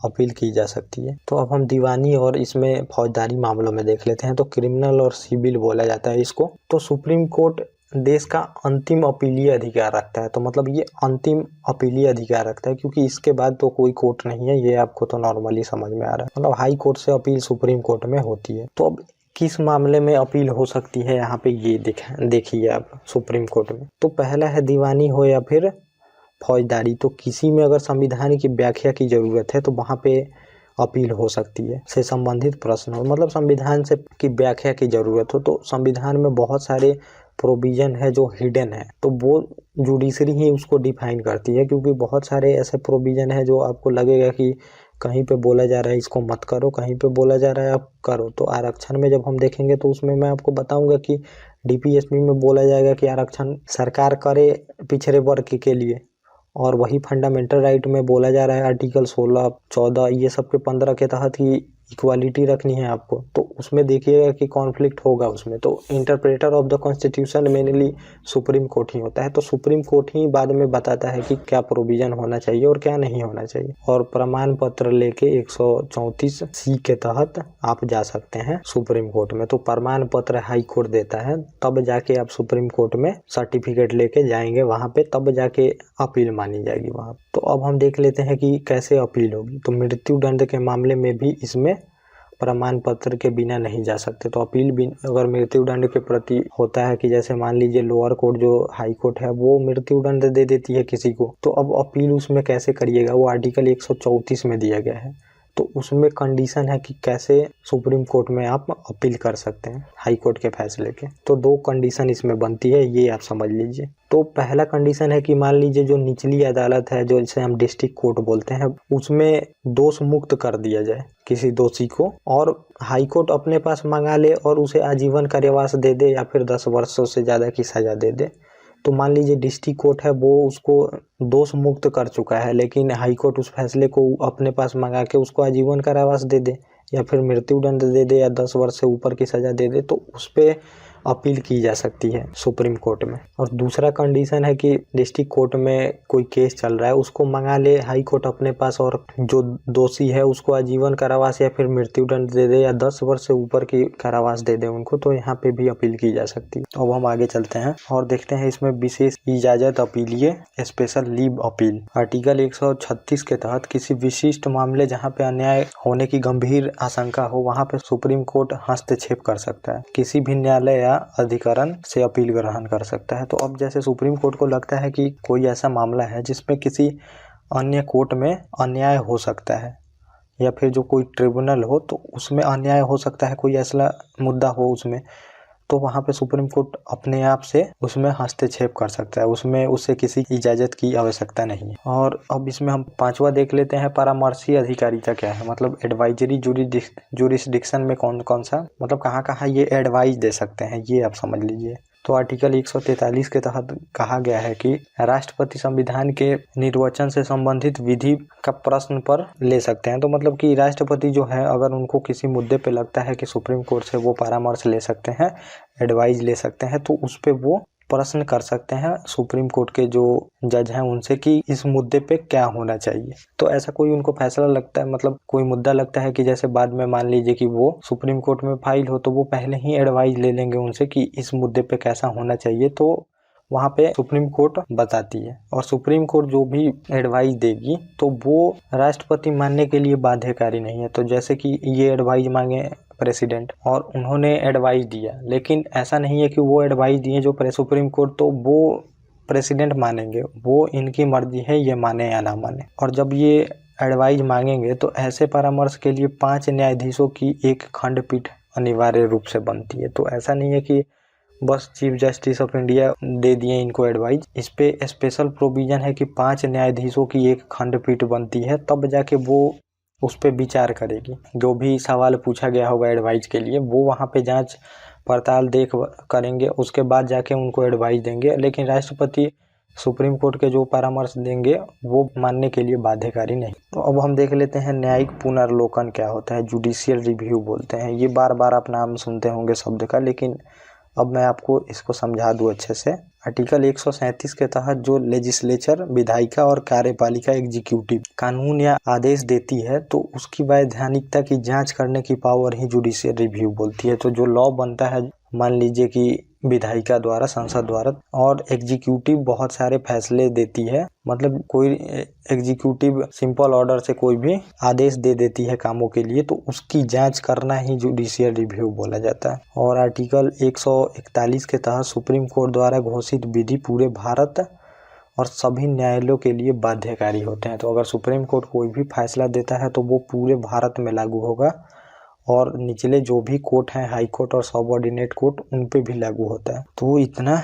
अपील की जा सकती है। तो अब हम दीवानी और इसमें फौजदारी मामलों में देख लेते हैं। तो क्रिमिनल और सिविल बोला जाता है इसको। तो सुप्रीम कोर्ट देश का अंतिम अपीलीय अधिकार रखता है। तो मतलब ये अंतिम अपीलीय अधिकार रखता है, क्योंकि इसके बाद तो कोई कोर्ट नहीं है। ये आपको तो नॉर्मली समझ में आ रहा है। मतलब हाई कोर्ट से अपील सुप्रीम कोर्ट में होती है। तो अब किस मामले में अपील हो सकती है यहाँ पे ये देखिए आप सुप्रीम कोर्ट में। तो पहला है दीवानी हो या फिर फौजदारी। तो किसी में अगर संविधान की व्याख्या की ज़रूरत है तो वहाँ पे अपील हो सकती है। से संबंधित प्रश्न हो, मतलब संविधान से की व्याख्या की ज़रूरत हो, तो संविधान में बहुत सारे प्रोविज़न है जो हिडन है, तो वो जुडिशरी ही उसको डिफाइन करती है। क्योंकि बहुत सारे ऐसे प्रोविज़न है जो आपको लगेगा कि कहीं पे बोला जा रहा है इसको मत करो, कहीं पे बोला जा रहा है आप करो। तो आरक्षण में जब हम देखेंगे तो उसमें मैं आपको बताऊंगा कि डीपीएसपी में बोला जाएगा कि आरक्षण सरकार करे पिछड़े वर्ग के लिए, और वही फंडामेंटल राइट में बोला जा रहा है आर्टिकल 16, 14 ये सब के 15 के तहत ही इक्वालिटी रखनी है आपको। तो उसमें देखिएगा कि कॉन्फ्लिक्ट होगा उसमें। तो interpreter of the constitution mainly supreme court ही होता है। तो सुप्रीम कोर्ट ही बाद में बताता है कि क्या प्रोविजन होना चाहिए और क्या नहीं होना चाहिए। और प्रमाण पत्र लेके 134C के तहत आप जा सकते हैं सुप्रीम कोर्ट में। तो प्रमाण पत्र हाई कोर्ट देता है, तब जाके आप सुप्रीम कोर्ट में सर्टिफिकेट लेके जाएंगे वहाँ पे, तब जाके अपील मानी जाएगी वहाँ। तो अब हम देख लेते हैं कि कैसे अपील होगी। तो मृत्यु दंड के मामले में भी इसमें प्रमाण पत्र के बिना नहीं जा सकते। तो अपील भी अगर मृत्यु दंड के प्रति होता है कि जैसे मान लीजिए लोअर कोर्ट जो हाई कोर्ट है वो मृत्यु दंड दे देती है किसी को, तो अब अपील उसमें कैसे करिएगा, वो आर्टिकल 134 में दिया गया है। तो उसमें कंडीशन है कि कैसे सुप्रीम कोर्ट में आप अपील कर सकते हैं हाई कोर्ट के फैसले के। तो 2 कंडीशन इसमें बनती है, ये आप समझ लीजिए। तो पहला कंडीशन है कि मान लीजिए जो निचली अदालत है, जो जिसे हम डिस्ट्रिक्ट कोर्ट बोलते हैं, उसमें दोष मुक्त कर दिया जाए किसी दोषी को, और हाई कोर्ट अपने पास मंगा ले और उसे आजीवन कारावास दे दे या फिर 10 वर्षों से ज़्यादा की सज़ा दे दे। तो मान लीजिए डिस्ट्रिक्ट कोर्ट है वो उसको दोष मुक्त कर चुका है, लेकिन हाई कोर्ट उस फैसले को अपने पास मंगा के उसको आजीवन कारावास दे दे या फिर मृत्यु दंड दे दे या 10 वर्ष से ऊपर की सज़ा दे दे, तो उस पर अपील की जा सकती है सुप्रीम कोर्ट में। और दूसरा कंडीशन है कि डिस्ट्रिक्ट कोर्ट में कोई केस चल रहा है, उसको मंगा ले हाई कोर्ट अपने पास, और जो दोषी है उसको आजीवन कारावास या फिर मृत्यु दंड दे दे या 10 वर्ष से ऊपर की कारावास दे दे उनको, तो यहाँ पे भी अपील की जा सकती है। अब हम आगे चलते हैं और देखते हैं इसमें विशेष इजाजत अपीलीय स्पेशल लीव अपील। आर्टिकल 136 के तहत किसी विशिष्ट मामले जहाँ पे अन्याय होने की गंभीर आशंका हो, वहाँ पे सुप्रीम कोर्ट हस्तक्षेप कर सकता है, किसी भी न्यायालय या अधिकरण से अपील ग्रहण कर सकता है। तो अब जैसे सुप्रीम कोर्ट को लगता है कि कोई ऐसा मामला है जिसमें किसी अन्य कोर्ट में अन्याय हो सकता है, या फिर जो कोई ट्रिब्यूनल हो तो उसमें अन्याय हो सकता है, कोई ऐसा मुद्दा हो उसमें, तो वहाँ पे सुप्रीम कोर्ट अपने आप से उसमें हस्तक्षेप कर सकता है, उसमें उससे किसी इजाज़त की आवश्यकता नहीं है। और अब इसमें हम 5वां देख लेते हैं, परामर्शी अधिकारिता क्या है। मतलब एडवाइजरी जुरिस्डिक्शन में कौन कौन सा, मतलब कहाँ कहाँ ये एडवाइस दे सकते हैं, ये आप समझ लीजिए। तो आर्टिकल 143 के तहत कहा गया है कि राष्ट्रपति संविधान के निर्वचन से संबंधित विधि का प्रश्न पर ले सकते हैं। तो मतलब कि राष्ट्रपति जो है, अगर उनको किसी मुद्दे पे लगता है कि सुप्रीम कोर्ट से वो परामर्श ले सकते हैं, एडवाइस ले सकते हैं, तो उस पे वो प्रश्न कर सकते हैं सुप्रीम कोर्ट के जो जज हैं उनसे कि इस मुद्दे पे क्या होना चाहिए। तो ऐसा कोई उनको फैसला लगता है, मतलब कोई मुद्दा लगता है कि जैसे बाद में मान लीजिए कि वो सुप्रीम कोर्ट में फाइल हो, तो वो पहले ही एडवाइस ले लेंगे उनसे कि इस मुद्दे पे कैसा होना चाहिए, तो वहाँ पे सुप्रीम कोर्ट बताती है। और सुप्रीम कोर्ट जो भी एडवाइस देगी तो वो राष्ट्रपति मानने के लिए बाध्यकारी नहीं है। तो जैसे कि ये एडवाइस मांगे प्रेसिडेंट और उन्होंने एडवाइस दिया, लेकिन ऐसा नहीं है कि वो एडवाइस दिए जो सुप्रीम कोर्ट, तो वो प्रेसिडेंट मानेंगे, वो इनकी मर्जी है ये माने या ना माने। और जब ये एडवाइस मांगेंगे तो ऐसे परामर्श के लिए 5 न्यायाधीशों की एक खंडपीठ अनिवार्य रूप से बनती है। तो ऐसा नहीं है कि बस चीफ जस्टिस ऑफ इंडिया दे दिए इनको एडवाइस, इस पे स्पेशल प्रोविजन है कि 5 न्यायाधीशों की एक खंडपीठ बनती है, तब जाके वो उस पे विचार करेगी। जो भी सवाल पूछा गया होगा एडवाइस के लिए वो वहाँ पे जांच पड़ताल करेंगे, उसके बाद जाके उनको एडवाइस देंगे। लेकिन राष्ट्रपति सुप्रीम कोर्ट के जो परामर्श देंगे वो मानने के लिए बाध्यकारी नहीं। तो अब हम देख लेते हैं न्यायिक पुनर्लोकन क्या होता है, जुडिशियल रिव्यू बोलते हैं। ये बार बार आप नाम सुनते होंगे शब्द का, लेकिन अब मैं आपको इसको समझा दूं अच्छे से। आर्टिकल 137 के तहत जो लेजिस्लेचर, विधायिका और कार्यपालिका एग्जीक्यूटिव कानून या आदेश देती है तो उसकी वैधानिकता की जांच करने की पावर ही जुडिशियल रिव्यू बोलती है। तो जो लॉ बनता है, मान लीजिए कि विधायिका द्वारा, संसद द्वारा, और एग्जीक्यूटिव बहुत सारे फैसले देती है, मतलब कोई एग्जीक्यूटिव सिंपल ऑर्डर से कोई भी आदेश दे देती है कामों के लिए, तो उसकी जांच करना ही जुडिशियल रिव्यू बोला जाता है। और आर्टिकल 141 के तहत सुप्रीम कोर्ट द्वारा घोषित विधि पूरे भारत और सभी न्यायालयों के लिए बाध्यकारी होते हैं। तो अगर सुप्रीम कोर्ट कोई भी फैसला देता है तो वो पूरे भारत में लागू होगा, और निचले जो भी कोर्ट हैं, हाई कोर्ट और सबऑर्डिनेट कोर्ट, उन पे भी लागू होता है। तो इतना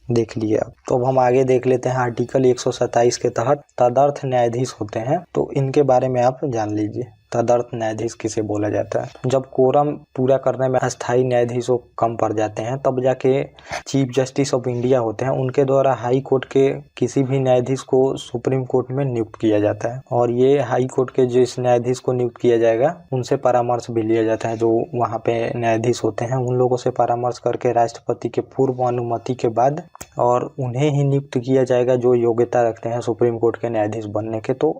देख लिए आप। तो अब हम आगे देख लेते हैं आर्टिकल 127 के तहत तदर्थ न्यायाधीश होते हैं। तो इनके बारे में आप जान लीजिए, तदर्थ न्यायाधीश किसे बोला जाता है। जब कोरम पूरा करने में अस्थायी न्यायाधीशों कम पड़ जाते हैं, तब जाके चीफ जस्टिस ऑफ इंडिया होते हैं, उनके द्वारा हाई कोर्ट के किसी भी न्यायाधीश को सुप्रीम कोर्ट में नियुक्त किया जाता है। और ये हाई कोर्ट के जिस न्यायाधीश को नियुक्त किया जाएगा उनसे परामर्श भी लिया जाता है। जो वहाँ पे न्यायाधीश होते हैं उन लोगों से परामर्श करके राष्ट्रपति के पूर्व अनुमति के बाद, और उन्हें ही नियुक्त किया जाएगा जो योग्यता रखते हैं सुप्रीम कोर्ट के न्यायाधीश बनने के। तो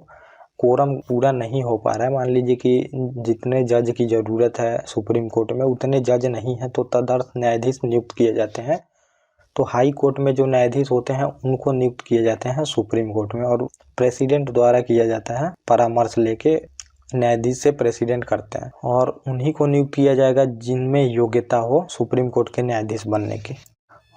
कोरम पूरा नहीं हो पा रहा है, मान लीजिए कि जितने जज की ज़रूरत है सुप्रीम कोर्ट में उतने जज नहीं हैं, तो तदर्थ न्यायाधीश नियुक्त किए जाते हैं। तो हाई कोर्ट में जो न्यायाधीश होते हैं उनको नियुक्त किए जाते हैं सुप्रीम कोर्ट में, और प्रेसिडेंट द्वारा किया जाता है, परामर्श लेके न्यायाधीश से प्रेसिडेंट करते हैं, और उन्हीं को नियुक्त किया जाएगा जिनमें योग्यता हो सुप्रीम कोर्ट के न्यायाधीश बनने की।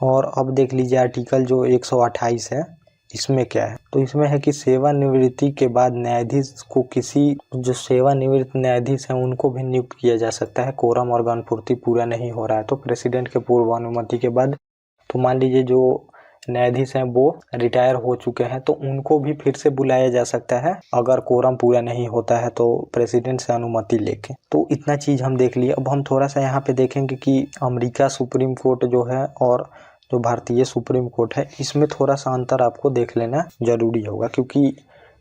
और अब देख लीजिए आर्टिकल जो 128 है, इसमें क्या है। तो इसमें है कि सेवानिवृत्ति के बाद न्यायाधीश को किसी जो सेवानिवृत्त न्यायाधीश हैं उनको भी नियुक्त किया जा सकता है। कोरम और गणपूर्ति पूरा नहीं हो रहा है तो प्रेसिडेंट के पूर्व अनुमति के बाद, तो मान लीजिए जो न्यायाधीश हैं वो रिटायर हो चुके हैं तो उनको भी फिर से बुलाया जा सकता है अगर कोरम पूरा नहीं होता है तो प्रेसिडेंट से अनुमति लेके। तो इतना चीज़ हम देख लिए। अब हम थोड़ा सा यहाँ पे देखेंगे कि अमेरिका सुप्रीम कोर्ट जो है और जो भारतीय सुप्रीम कोर्ट है, इसमें थोड़ा सा अंतर आपको देख लेना जरूरी होगा, क्योंकि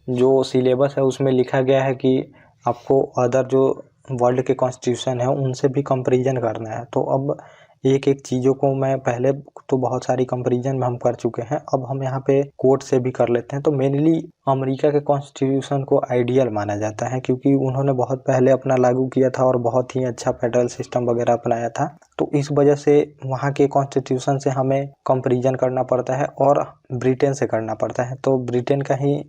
जो सिलेबस है उसमें लिखा गया है कि आपको अदर जो वर्ल्ड के कॉन्स्टिट्यूशन है उनसे भी कंपैरिजन करना है। तो अब एक एक चीज़ों को मैं पहले तो बहुत सारी कंपैरिजन में हम कर चुके हैं, अब हम यहाँ पे कोर्ट से भी कर लेते हैं। तो मेनली अमेरिका के कॉन्स्टिट्यूशन को आइडियल माना जाता है, क्योंकि उन्होंने बहुत पहले अपना लागू किया था और बहुत ही अच्छा फेडरल सिस्टम वगैरह अपनाया था। तो इस वजह से वहाँ के कॉन्स्टिट्यूशन से हमें कंपैरिजन करना पड़ता है और ब्रिटेन से करना पड़ता है। तो ब्रिटेन का ही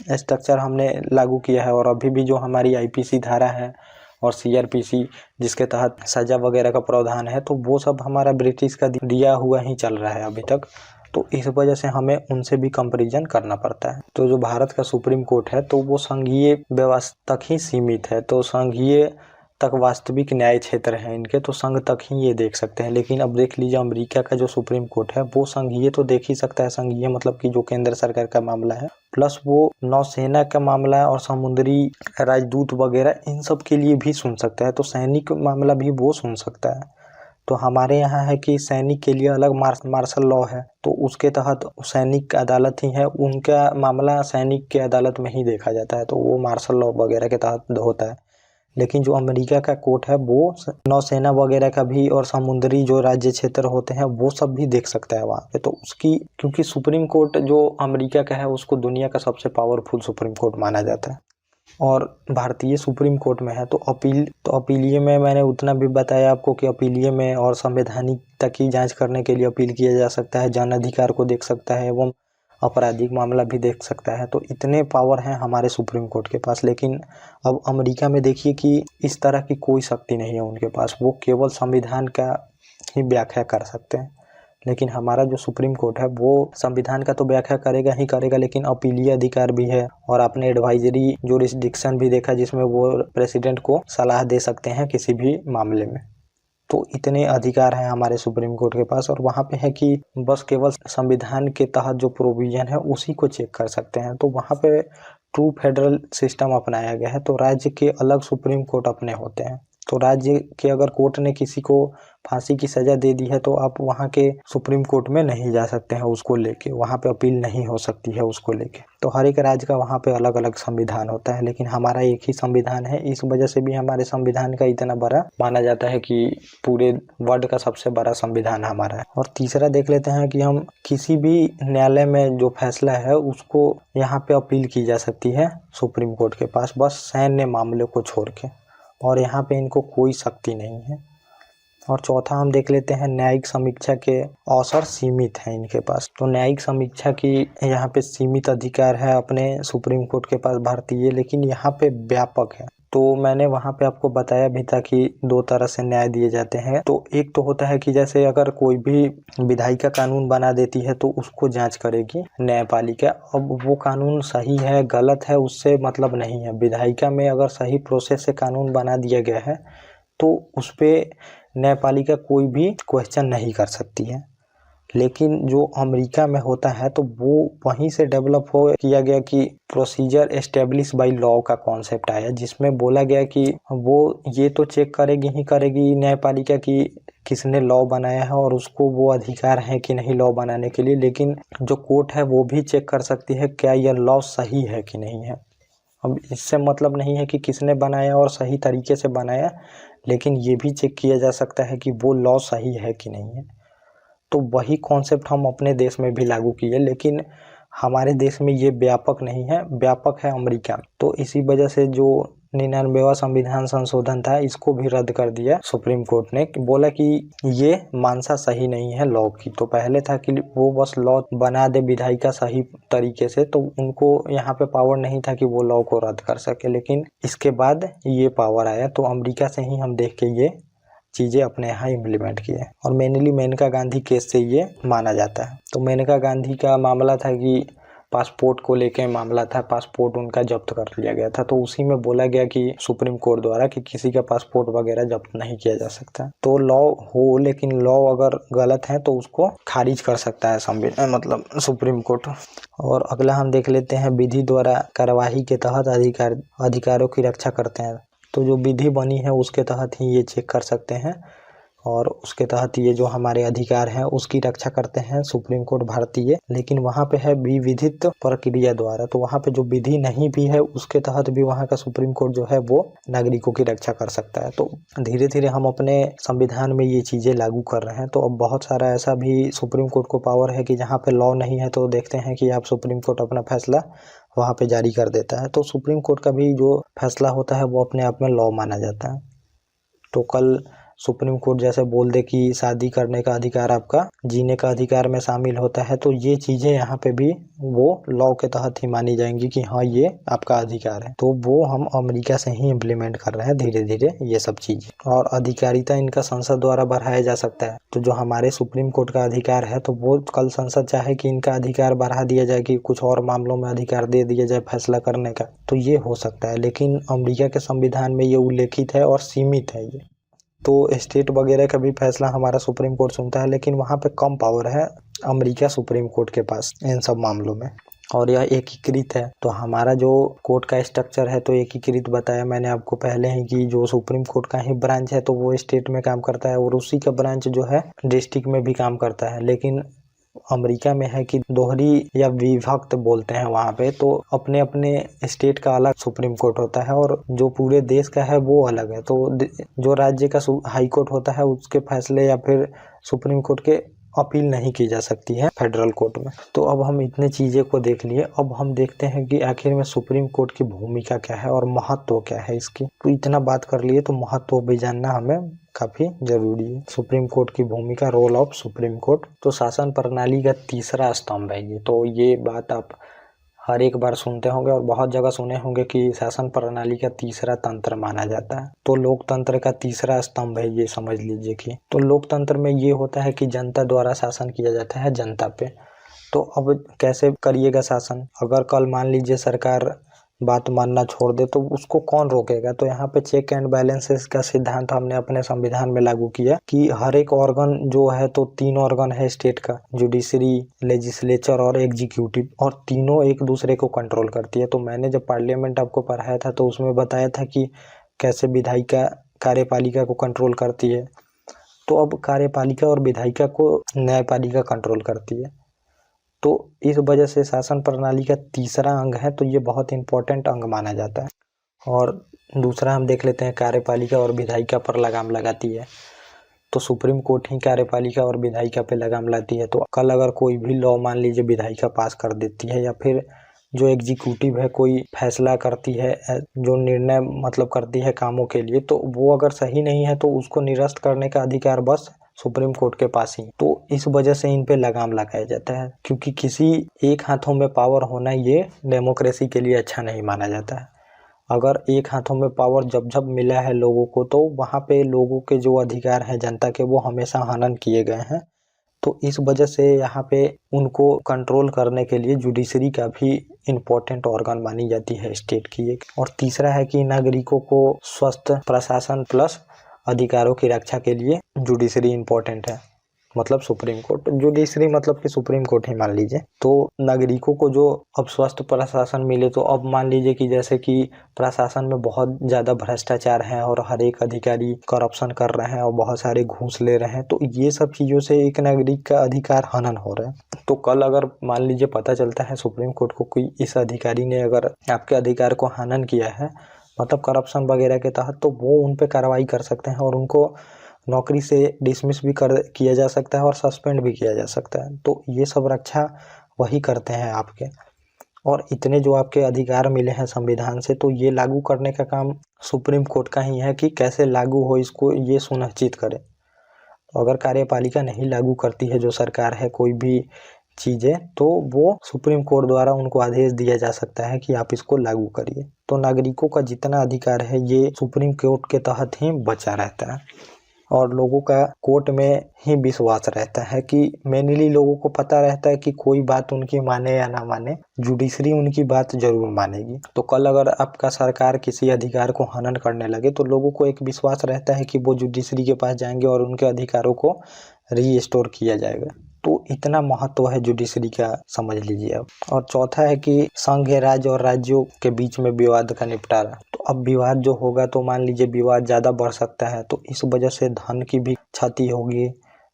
स्ट्रक्चर हमने लागू किया है, और अभी भी जो हमारी आईपीसी धारा है और सीआरपीसी जिसके तहत सजा वगैरह का प्रावधान है, तो वो सब हमारा ब्रिटिश का दिया हुआ ही चल रहा है अभी तक। तो इस वजह से हमें उनसे भी कंपैरिजन करना पड़ता है। तो जो भारत का सुप्रीम कोर्ट है तो वो संघीय व्यवस्था तक ही सीमित है, तो संघीय तक वास्तविक न्याय क्षेत्र है इनके, तो संघ तक ही ये देख सकते हैं। लेकिन अब देख लीजिए अमेरिका का जो सुप्रीम कोर्ट है वो संघीय तो देख ही सकता है, संघीय मतलब कि जो केंद्र सरकार का मामला है, प्लस वो नौसेना का मामला है और समुद्री राजदूत वगैरह इन सब के लिए भी सुन सकता है। तो सैनिक मामला भी वो सुन सकता है। तो हमारे यहाँ है कि सैनिक के लिए अलग मार्शल लॉ है, तो उसके तहत सैनिक अदालत ही है, उनका मामला सैनिक के अदालत में ही देखा जाता है, तो वो मार्शल लॉ वगैरह के तहत होता है। लेकिन जो अमेरिका का कोर्ट है वो नौसेना वगैरह का भी और समुद्री जो राज्य क्षेत्र होते हैं वो सब भी देख सकता है वहाँ पे। तो उसकी, क्योंकि सुप्रीम कोर्ट जो अमेरिका का है उसको दुनिया का सबसे पावरफुल सुप्रीम कोर्ट माना जाता है, और भारतीय सुप्रीम कोर्ट में है तो अपीलीय में मैंने उतना भी बताया आपको कि अपीलीय में और संवैधानिकता की जांच करने के लिए अपील किया जा सकता है, जन अधिकार को देख सकता है एवं आपराधिक मामला भी देख सकता है। तो इतने पावर हैं हमारे सुप्रीम कोर्ट के पास। लेकिन अब अमेरिका में देखिए कि इस तरह की कोई शक्ति नहीं है उनके पास, वो केवल संविधान का ही व्याख्या कर सकते हैं। लेकिन हमारा जो सुप्रीम कोर्ट है वो संविधान का तो व्याख्या करेगा ही करेगा, लेकिन अपीलीय अधिकार भी है, और आपने एडवाइजरी जुरिस्डिक्शन भी देखा जिसमें वो प्रेसिडेंट को सलाह दे सकते हैं किसी भी मामले में। तो इतने अधिकार हैं हमारे सुप्रीम कोर्ट के पास, और वहाँ पे है कि बस केवल संविधान के तहत जो प्रोविजन है उसी को चेक कर सकते हैं। तो वहाँ पे ट्रू फेडरल सिस्टम अपनाया गया है, तो राज्य के अलग सुप्रीम कोर्ट अपने होते हैं। तो राज्य के अगर कोर्ट ने किसी को फांसी की सजा दे दी है तो आप वहाँ के सुप्रीम कोर्ट में नहीं जा सकते हैं उसको लेके, वहाँ पे अपील नहीं हो सकती है उसको लेके। तो हर एक राज्य का वहाँ पे अलग अलग संविधान होता है, लेकिन हमारा एक ही संविधान है। इस वजह से भी हमारे संविधान का इतना बड़ा माना जाता है कि पूरे वर्ल्ड का सबसे बड़ा संविधान हमारा है। और तीसरा देख लेते हैं कि हम किसी भी न्यायालय में जो फैसला है उसको यहाँ पे अपील की जा सकती है सुप्रीम कोर्ट के पास, बस सैन्य मामले को छोड़ के, और यहाँ पे इनको कोई शक्ति नहीं है। और चौथा हम देख लेते हैं न्यायिक समीक्षा के अवसर सीमित हैं इनके पास। तो न्यायिक समीक्षा की यहाँ पे सीमित अधिकार है अपने सुप्रीम कोर्ट के पास भारतीय, लेकिन यहाँ पे व्यापक है। तो मैंने वहाँ पे आपको बताया भी था कि दो तरह से न्याय दिए जाते हैं। तो एक तो होता है कि जैसे अगर कोई भी विधायिका कानून बना देती है तो उसको जांच करेगी न्यायपालिका। अब वो कानून सही है गलत है उससे मतलब नहीं है, विधायिका में अगर सही प्रोसेस से कानून बना दिया गया है तो उस पर न्यायपालिका कोई भी क्वेश्चन नहीं कर सकती है। लेकिन जो अमेरिका में होता है तो वो वहीं से डेवलप हो किया गया कि प्रोसीजर एस्टेब्लिश बाय लॉ का कॉन्सेप्ट आया, जिसमें बोला गया कि वो ये तो चेक करेगी ही करेगी न्यायपालिका की किसने लॉ बनाया है और उसको वो अधिकार है कि नहीं लॉ बनाने के लिए, लेकिन जो कोर्ट है वो भी चेक कर सकती है क्या यह लॉ सही है कि नहीं है। अब इससे मतलब नहीं है कि किसने बनाया और सही तरीके से बनाया, लेकिन ये भी चेक किया जा सकता है कि वो लॉ सही है कि नहीं है। तो वही कॉन्सेप्ट हम अपने देश में भी लागू किए, लेकिन हमारे देश में ये व्यापक नहीं है, व्यापक है अमेरिका। तो इसी वजह से जो 99वां संविधान संशोधन था इसको भी रद्द कर दिया सुप्रीम कोर्ट ने, बोला कि ये मानसा सही नहीं है लॉ की। तो पहले था कि वो बस लॉ बना दे विधायिका सही तरीके से, तो उनको यहाँ पे पावर नहीं था कि वो लॉ को रद्द कर सके, लेकिन इसके बाद ये पावर आया। तो अमेरिका से ही हम देख के ये चीज़ें अपने यहाँ इम्प्लीमेंट किए। और मेनली मेनका गांधी केस से ये माना जाता है। तो मेनका गांधी का मामला था कि पासपोर्ट को लेके मामला था, पासपोर्ट उनका जब्त कर लिया गया था। तो उसी में बोला गया कि सुप्रीम कोर्ट द्वारा कि किसी का पासपोर्ट वगैरह जब्त नहीं किया जा सकता। तो लॉ हो, लेकिन लॉ अगर गलत है तो उसको खारिज कर सकता है मतलब सुप्रीम कोर्ट। और अगला हम देख लेते हैं विधि द्वारा कार्यवाही के तहत अधिकारों की रक्षा करते हैं। तो जो विधि बनी है उसके तहत ही ये चेक कर सकते हैं और उसके तहत ये जो हमारे अधिकार हैं उसकी रक्षा करते हैं सुप्रीम कोर्ट भारतीय। लेकिन वहाँ पे है विविधित प्रक्रिया द्वारा, तो वहाँ पे जो विधि नहीं भी है उसके तहत भी वहाँ का सुप्रीम कोर्ट जो है वो नागरिकों की रक्षा कर सकता है। तो धीरे धीरे हम अपने संविधान में ये चीज़ें लागू कर रहे हैं। तो अब बहुत सारा ऐसा भी सुप्रीम कोर्ट को पावर है कि जहाँ पे लॉ नहीं है तो देखते हैं कि आप सुप्रीम कोर्ट अपना फैसला वहाँ पे जारी कर देता है। तो सुप्रीम कोर्ट का भी जो फैसला होता है वो अपने आप में लॉ माना जाता है। तो कल सुप्रीम कोर्ट जैसे बोल दे कि शादी करने का अधिकार आपका जीने का अधिकार में शामिल होता है, तो ये चीज़ें यहाँ पे भी वो लॉ के तहत ही मानी जाएंगी कि हाँ ये आपका अधिकार है। तो वो हम अमेरिका से ही इम्प्लीमेंट कर रहे हैं धीरे धीरे ये सब चीज़ें। और अधिकारिता इनका संसद द्वारा बढ़ाया जा सकता है। तो जो हमारे सुप्रीम कोर्ट का अधिकार है तो वो कल संसद चाहे कि इनका अधिकार बढ़ा दिया जाए कि कुछ और मामलों में अधिकार दे दिया जाए फैसला करने का, तो ये हो सकता है। लेकिन अमेरिका के संविधान में ये उल्लेखित है और सीमित है ये। तो स्टेट वगैरह का भी फैसला हमारा सुप्रीम कोर्ट सुनता है, लेकिन वहाँ पे कम पावर है अमेरिका सुप्रीम कोर्ट के पास इन सब मामलों में। और यह एकीकृत है। तो हमारा जो कोर्ट का स्ट्रक्चर है तो एकीकृत बताया मैंने आपको पहले ही कि जो सुप्रीम कोर्ट का ही ब्रांच है तो वो स्टेट में काम करता है और उसी का ब्रांच जो है डिस्ट्रिक्ट में भी काम करता है। लेकिन अमेरिका में है कि दोहरी या विभक्त बोलते हैं वहाँ पे, तो अपने अपने स्टेट का अलग सुप्रीम कोर्ट होता है और जो पूरे देश का है वो अलग है। तो जो राज्य का हाई कोर्ट होता है उसके फैसले या फिर सुप्रीम कोर्ट के अपील नहीं की जा सकती है फेडरल कोर्ट में। तो अब हम इतने चीज़ें को देख लिए, अब हम देखते हैं कि आखिर में सुप्रीम कोर्ट की भूमिका क्या है और महत्व क्या है इसकी। तो इतना बात कर लिए तो महत्व भी जानना हमें काफ़ी जरूरी है। सुप्रीम कोर्ट की भूमिका, रोल ऑफ सुप्रीम कोर्ट। तो शासन प्रणाली का तीसरा स्तंभ है ये। तो ये बात आप हर एक बार सुनते होंगे और बहुत जगह सुने होंगे कि शासन प्रणाली का तीसरा तंत्र माना जाता है। तो लोकतंत्र का तीसरा स्तंभ है ये, समझ लीजिए कि तो लोकतंत्र में ये होता है कि जनता द्वारा शासन किया जाता है जनता पे। तो अब कैसे करिएगा शासन? अगर कल मान लीजिए सरकार बात मानना छोड़ दे तो उसको कौन रोकेगा? तो यहाँ पे चेक एंड बैलेंसेस का सिद्धांत हमने अपने संविधान में लागू किया कि हर एक ऑर्गन जो है, तो 3 ऑर्गन है स्टेट का, जुडिशरी, लेजिस्लेचर और एग्जीक्यूटिव, और तीनों एक दूसरे को कंट्रोल करती है। तो मैंने जब पार्लियामेंट आपको पढ़ाया था तो उसमें बताया था कि कैसे विधायिका कार्यपालिका को कंट्रोल करती है, तो अब कार्यपालिका और विधायिका को न्यायपालिका कंट्रोल करती है। तो इस वजह से शासन प्रणाली का तीसरा अंग है, तो ये बहुत इंपॉर्टेंट अंग माना जाता है। और दूसरा हम देख लेते हैं, कार्यपालिका और विधायिका पर लगाम लगाती है। तो सुप्रीम कोर्ट ही कार्यपालिका और विधायिका पे लगाम लाती है। तो कल अगर कोई भी लॉ मान लीजिए विधायिका पास कर देती है, या फिर जो एग्जीक्यूटिव है कोई फैसला करती है, जो निर्णय मतलब करती है कामों के लिए, तो वो अगर सही नहीं है तो उसको निरस्त करने का अधिकार बस सुप्रीम कोर्ट के पास ही। तो इस वजह से इन पे लगाम लगाया जाता है, क्योंकि किसी एक हाथों में पावर होना ये डेमोक्रेसी के लिए अच्छा नहीं माना जाता है। अगर एक हाथों में पावर जब जब मिला है लोगों को, तो वहाँ पे लोगों के जो अधिकार हैं जनता के, वो हमेशा हनन किए गए हैं। तो इस वजह से यहाँ पे उनको कंट्रोल करने के लिए जुडिशरी का भी इम्पोर्टेंट ऑर्गन मानी जाती है स्टेट की एक। और तीसरा है कि नागरिकों को स्वस्थ प्रशासन प्लस अधिकारों की रक्षा के लिए जुडिशरी इम्पोर्टेंट है, मतलब सुप्रीम कोर्ट। जुडिशरी मतलब कि सुप्रीम कोर्ट ही मान लीजिए। तो नागरिकों को जो अब स्वस्थ प्रशासन मिले, तो अब मान लीजिए कि जैसे कि प्रशासन में बहुत ज़्यादा भ्रष्टाचार है और हर एक अधिकारी करप्शन कर रहे हैं और बहुत सारे घूस ले रहे हैं, तो ये सब चीज़ों से एक नागरिक का अधिकार हनन हो रहा है। तो कल अगर मान लीजिए पता चलता है सुप्रीम कोर्ट को कि इस अधिकारी ने अगर आपके अधिकार को हनन किया है, मतलब करप्शन वगैरह के तहत, तो वो उन पर कार्रवाई कर सकते हैं और उनको नौकरी से डिसमिस भी किया जा सकता है और सस्पेंड भी किया जा सकता है। तो ये सब रक्षा वही करते हैं आपके। और इतने जो आपके अधिकार मिले हैं संविधान से, तो ये लागू करने का काम सुप्रीम कोर्ट का ही है कि कैसे लागू हो, इसको ये सुनिश्चित करे। तो अगर कार्यपालिका नहीं लागू करती है, जो सरकार है, कोई भी चीज़ें, तो वो सुप्रीम कोर्ट द्वारा उनको आदेश दिया जा सकता है कि आप इसको लागू करिए। तो नागरिकों का जितना अधिकार है ये सुप्रीम कोर्ट के तहत ही बचा रहता है और लोगों का कोर्ट में ही विश्वास रहता है कि मेनली लोगों को पता रहता है कि कोई बात उनकी माने या ना माने, जुडिशरी उनकी बात जरूर मानेगी। तो कल अगर आपका सरकार किसी अधिकार को हनन करने लगे, तो लोगों को एक विश्वास रहता है कि वो जुडिशरी के पास जाएंगे और उनके अधिकारों को रीस्टोर किया जाएगा। तो इतना महत्व है जुडिशरी का, समझ लीजिए आप। और चौथा है कि संघ, राज्य और राज्यों के बीच में विवाद का निपटारा। तो अब विवाद जो होगा, तो मान लीजिए विवाद ज़्यादा बढ़ सकता है, तो इस वजह से धन की भी क्षति होगी,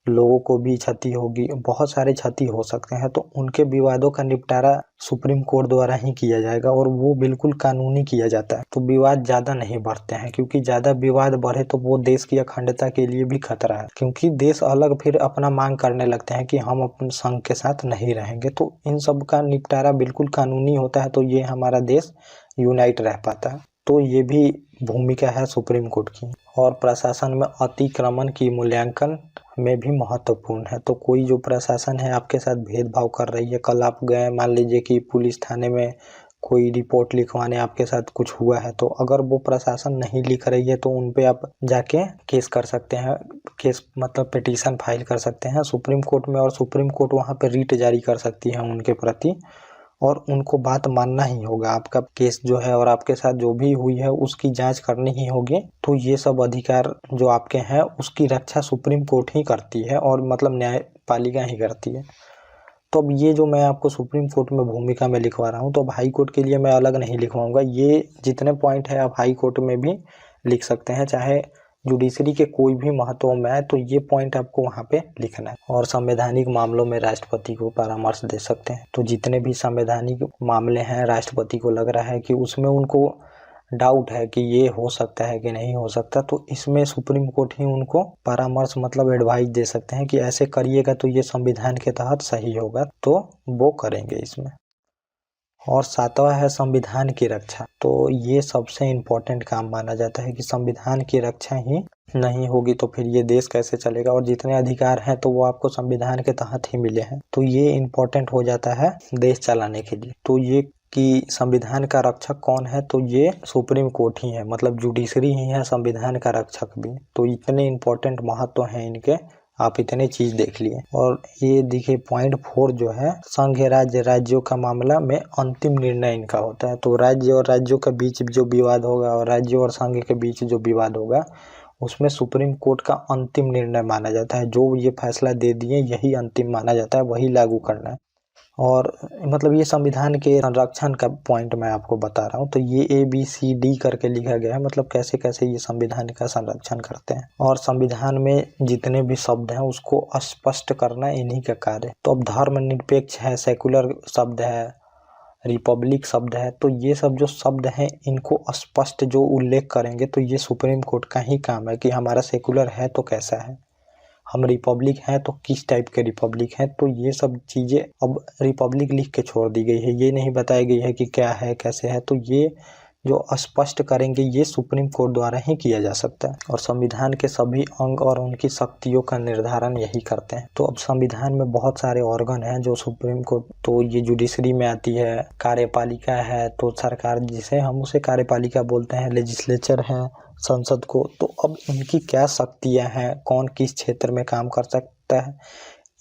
लोगों को भी क्षति होगी, बहुत सारे क्षति हो सकते हैं। तो उनके विवादों का निपटारा सुप्रीम कोर्ट द्वारा ही किया जाएगा और वो बिल्कुल कानूनी किया जाता है। तो विवाद ज़्यादा नहीं बढ़ते हैं, क्योंकि ज़्यादा विवाद बढ़े तो वो देश की अखंडता के लिए भी खतरा है, क्योंकि देश अलग फिर अपना मांग करने लगते हैं कि हम अपने संघ के साथ नहीं रहेंगे। तो इन सब का निपटारा बिल्कुल कानूनी होता है, तो ये हमारा देश यूनाइट रह पाता है। तो ये भी भूमिका है सुप्रीम कोर्ट की। और प्रशासन में अतिक्रमण की मूल्यांकन में भी महत्वपूर्ण है। तो कोई जो प्रशासन है आपके साथ भेदभाव कर रही है, कल आप गए, मान लीजिए कि पुलिस थाने में कोई रिपोर्ट लिखवाने, आपके साथ कुछ हुआ है, तो अगर वो प्रशासन नहीं लिख रही है, तो उन पे आप जाके केस कर सकते हैं। केस मतलब पिटीशन फाइल कर सकते हैं सुप्रीम कोर्ट में, और सुप्रीम कोर्ट वहाँ पे रीट जारी कर सकती है उनके प्रति, और उनको बात मानना ही होगा। आपका केस जो है और आपके साथ जो भी हुई है उसकी जांच करनी ही होगी। तो ये सब अधिकार जो आपके हैं उसकी रक्षा सुप्रीम कोर्ट ही करती है, और मतलब न्यायपालिका ही करती है। तो अब ये जो मैं आपको सुप्रीम कोर्ट में भूमिका में लिखवा रहा हूँ, तो अब हाई कोर्ट के लिए मैं अलग नहीं लिखवाऊंगा। ये जितने पॉइंट है आप हाई कोर्ट में भी लिख सकते हैं, चाहे जुडिशरी के कोई भी महत्व में आए, तो ये पॉइंट आपको वहाँ पे लिखना है। और संवैधानिक मामलों में राष्ट्रपति को परामर्श दे सकते हैं। तो जितने भी संवैधानिक मामले हैं, राष्ट्रपति को लग रहा है कि उसमें उनको डाउट है कि ये हो सकता है कि नहीं हो सकता, तो इसमें सुप्रीम कोर्ट ही उनको परामर्श मतलब एडवाइस दे सकते हैं कि ऐसे करिएगा तो ये संविधान के तहत सही होगा, तो वो करेंगे इसमें। और सातवां है संविधान की रक्षा। तो ये सबसे इम्पोर्टेंट काम माना जाता है कि संविधान की रक्षा ही नहीं होगी तो फिर ये देश कैसे चलेगा। और जितने अधिकार हैं तो वो आपको संविधान के तहत ही मिले हैं, तो ये इम्पोर्टेंट हो जाता है देश चलाने के लिए। तो ये कि संविधान का रक्षक कौन है, तो ये सुप्रीम कोर्ट ही है, मतलब जुडिशरी ही है संविधान का रक्षक भी। तो इतने इम्पोर्टेंट महत्व हैं इनके, आप इतने चीज देख लिए। और ये देखिए पॉइंट 4 जो है, संघ राज्य राज्यों का मामला में अंतिम निर्णय इनका होता है। तो राज्य और राज्यों के बीच जो विवाद होगा और राज्य और संघ के बीच जो विवाद होगा, उसमें सुप्रीम कोर्ट का अंतिम निर्णय माना जाता है। जो ये फैसला दे दिए यही अंतिम माना जाता है, वही लागू करना है। और मतलब ये संविधान के संरक्षण का पॉइंट मैं आपको बता रहा हूँ। तो ये ABCD करके लिखा गया है, मतलब कैसे कैसे ये संविधान का संरक्षण करते हैं। और संविधान में जितने भी शब्द हैं उसको स्पष्ट करना इन्हीं का कार्य है। तो अब धर्मनिरपेक्ष है, सेकुलर शब्द है, रिपब्लिक शब्द है, तो ये सब जो शब्द हैं इनको स्पष्ट जो उल्लेख करेंगे तो ये सुप्रीम कोर्ट का ही काम है कि हमारा सेकुलर है तो कैसा है, हम रिपब्लिक हैं तो किस टाइप के रिपब्लिक हैं। तो ये सब चीज़ें अब रिपब्लिक लिख के छोड़ दी गई है, ये नहीं बताई गई है कि क्या है कैसे है। तो ये जो स्पष्ट करेंगे ये सुप्रीम कोर्ट द्वारा ही किया जा सकता है। और संविधान के सभी अंग और उनकी शक्तियों का निर्धारण यही करते हैं। तो अब संविधान में बहुत सारे ऑर्गन हैं जो सुप्रीम कोर्ट, तो ये जुडिशरी में आती है, कार्यपालिका है तो सरकार जिसे हम उसे कार्यपालिका बोलते हैं, लेजिस्लेचर है संसद को। तो अब इनकी क्या शक्तियां हैं, कौन किस क्षेत्र में काम कर सकता है,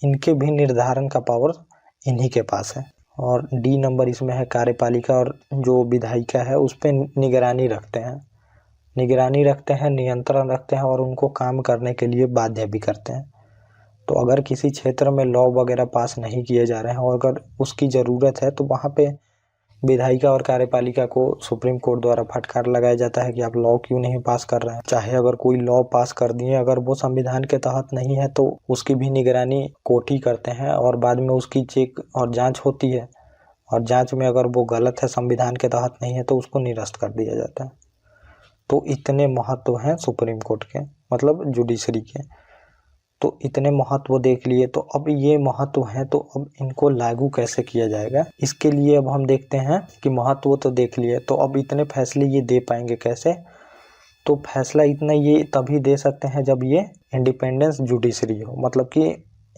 इनके भी निर्धारण का पावर इन्हीं के पास है। और D नंबर इसमें है कार्यपालिका, और जो विधायिका है उस पर निगरानी रखते हैं, नियंत्रण रखते हैं और उनको काम करने के लिए बाध्य भी करते हैं। तो अगर किसी क्षेत्र में लॉ वगैरह पास नहीं किए जा रहे हैं और अगर उसकी ज़रूरत है तो वहाँ पे विधायिका और कार्यपालिका को सुप्रीम कोर्ट द्वारा फटकार लगाया जाता है कि आप लॉ क्यों नहीं पास कर रहे हैं। चाहे अगर कोई लॉ पास कर दिए, अगर वो संविधान के तहत नहीं है तो उसकी भी निगरानी कोर्ट ही करते हैं और बाद में उसकी चेक और जांच होती है। और जांच में अगर वो गलत है, संविधान के तहत नहीं है, तो उसको निरस्त कर दिया जाता है। तो इतने महत्व हैं सुप्रीम कोर्ट के, मतलब जुडिशरी के। तो इतने महत्व देख लिए, तो अब ये महत्व है तो अब इनको लागू कैसे किया जाएगा, इसके लिए अब हम देखते हैं कि महत्व तो देख लिए, तो अब इतने फैसले ये दे पाएंगे कैसे। तो फैसला इतना ये तभी दे सकते हैं जब ये इंडिपेंडेंस जुडिशरी हो, मतलब कि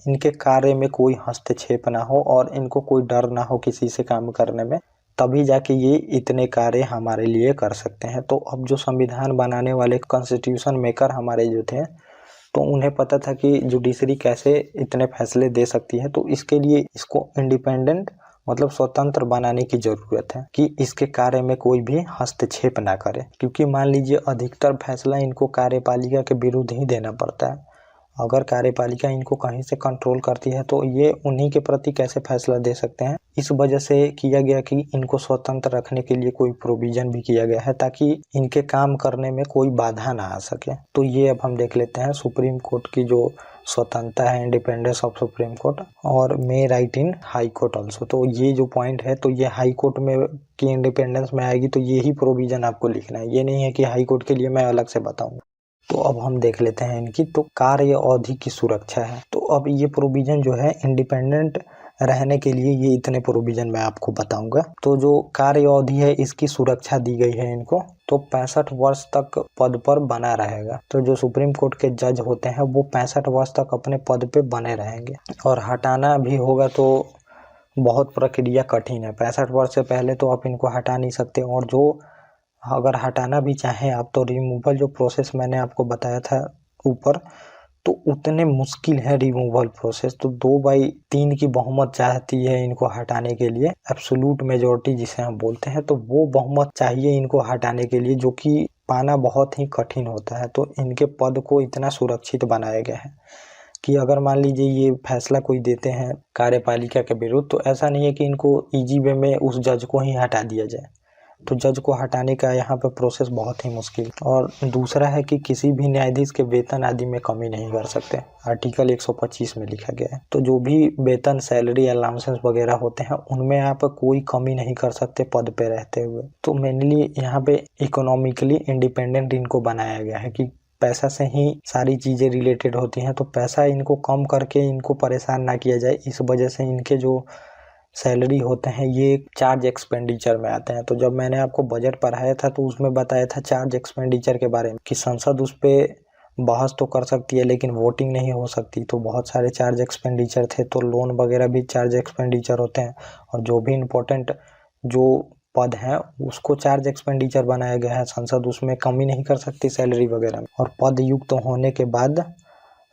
इनके कार्य में कोई हस्तक्षेप ना हो और इनको कोई डर ना हो किसी से काम करने में, तभी जाके ये इतने कार्य हमारे लिए कर सकते हैं। तो अब जो संविधान बनाने वाले कॉन्स्टिट्यूशन मेकर हमारे जो थे, तो उन्हें पता था कि जुडिशरी कैसे इतने फैसले दे सकती है, तो इसके लिए इसको इंडिपेंडेंट मतलब स्वतंत्र बनाने की जरूरत है कि इसके कार्य में कोई भी हस्तक्षेप ना करे। क्योंकि मान लीजिए अधिकतर फैसला इनको कार्यपालिका के विरुद्ध ही देना पड़ता है। अगर कार्यपालिका इनको कहीं से कंट्रोल करती है तो ये उन्हीं के प्रति कैसे फैसला दे सकते हैं। इस वजह से किया गया कि इनको स्वतंत्र रखने के लिए कोई प्रोविजन भी किया गया है ताकि इनके काम करने में कोई बाधा ना आ सके। तो ये अब हम देख लेते हैं सुप्रीम कोर्ट की जो स्वतंत्रता है, इंडिपेंडेंस ऑफ सुप्रीम कोर्ट, और may writ in high court also. तो ये जो पॉइंट है, तो ये हाई कोर्ट में की इंडिपेंडेंस में आएगी, तो ये ही प्रोविजन आपको लिखना है, ये नहीं है कि हाई कोर्ट के लिए मैं अलग से बताऊंगा। तो अब हम देख लेते हैं इनकी, तो कार्य अवधि की सुरक्षा है। तो अब ये प्रोविजन जो है इंडिपेंडेंट रहने के लिए, ये इतने प्रोविजन मैं आपको बताऊंगा। तो जो कार्य अवधि है इसकी सुरक्षा दी गई है इनको, तो 65 वर्ष तक पद पर बना रहेगा। तो जो सुप्रीम कोर्ट के जज होते हैं वो 65 वर्ष तक अपने पद पे बने रहेंगे, और हटाना भी होगा तो बहुत प्रक्रिया कठिन है। 65 वर्ष से पहले तो आप इनको हटा नहीं सकते, और जो अगर हटाना भी चाहें आप तो रिमूवल जो प्रोसेस मैंने आपको बताया था ऊपर, तो उतने मुश्किल है रिमूवल प्रोसेस। तो 2/3 की बहुमत चाहती है इनको हटाने के लिए, एब्सोल्यूट मेजॉरिटी जिसे हम बोलते हैं, तो वो बहुमत चाहिए इनको हटाने के लिए, जो कि पाना बहुत ही कठिन होता है। तो इनके पद को इतना सुरक्षित बनाया गया है कि अगर मान लीजिए ये फैसला कोई देते हैं कार्यपालिका के विरुद्ध, तो ऐसा नहीं है कि इनको इजी वे में उस जज को ही हटा दिया जाए। तो जज को हटाने का यहाँ पे प्रोसेस बहुत ही मुश्किल। और दूसरा है कि किसी भी न्यायाधीश के वेतन आदि में कमी नहीं कर सकते, आर्टिकल 125 में लिखा गया है। तो जो भी वेतन, सैलरी, अलाउंसेस वगैरह होते हैं उनमें आप कोई कमी नहीं कर सकते पद पे रहते हुए। तो मेनली यहाँ पे इकोनॉमिकली इंडिपेंडेंट इनको बनाया गया है कि पैसा से ही सारी चीज़ें रिलेटेड होती हैं, तो पैसा इनको कम करके इनको परेशान ना किया जाए। इस वजह से इनके जो सैलरी होते हैं ये चार्ज एक्सपेंडिचर में आते हैं। तो जब मैंने आपको बजट पढ़ाया था तो उसमें बताया था चार्ज एक्सपेंडिचर के बारे में कि संसद उस पर बहस तो कर सकती है लेकिन वोटिंग नहीं हो सकती। तो बहुत सारे चार्ज एक्सपेंडिचर थे, तो लोन वगैरह भी चार्ज एक्सपेंडिचर होते हैं, और जो भी इम्पोर्टेंट जो पद हैं उसको चार्ज एक्सपेंडिचर बनाया गया है। संसद उसमें कमी नहीं कर सकती सैलरी वगैरह में। और पद युक्त होने के बाद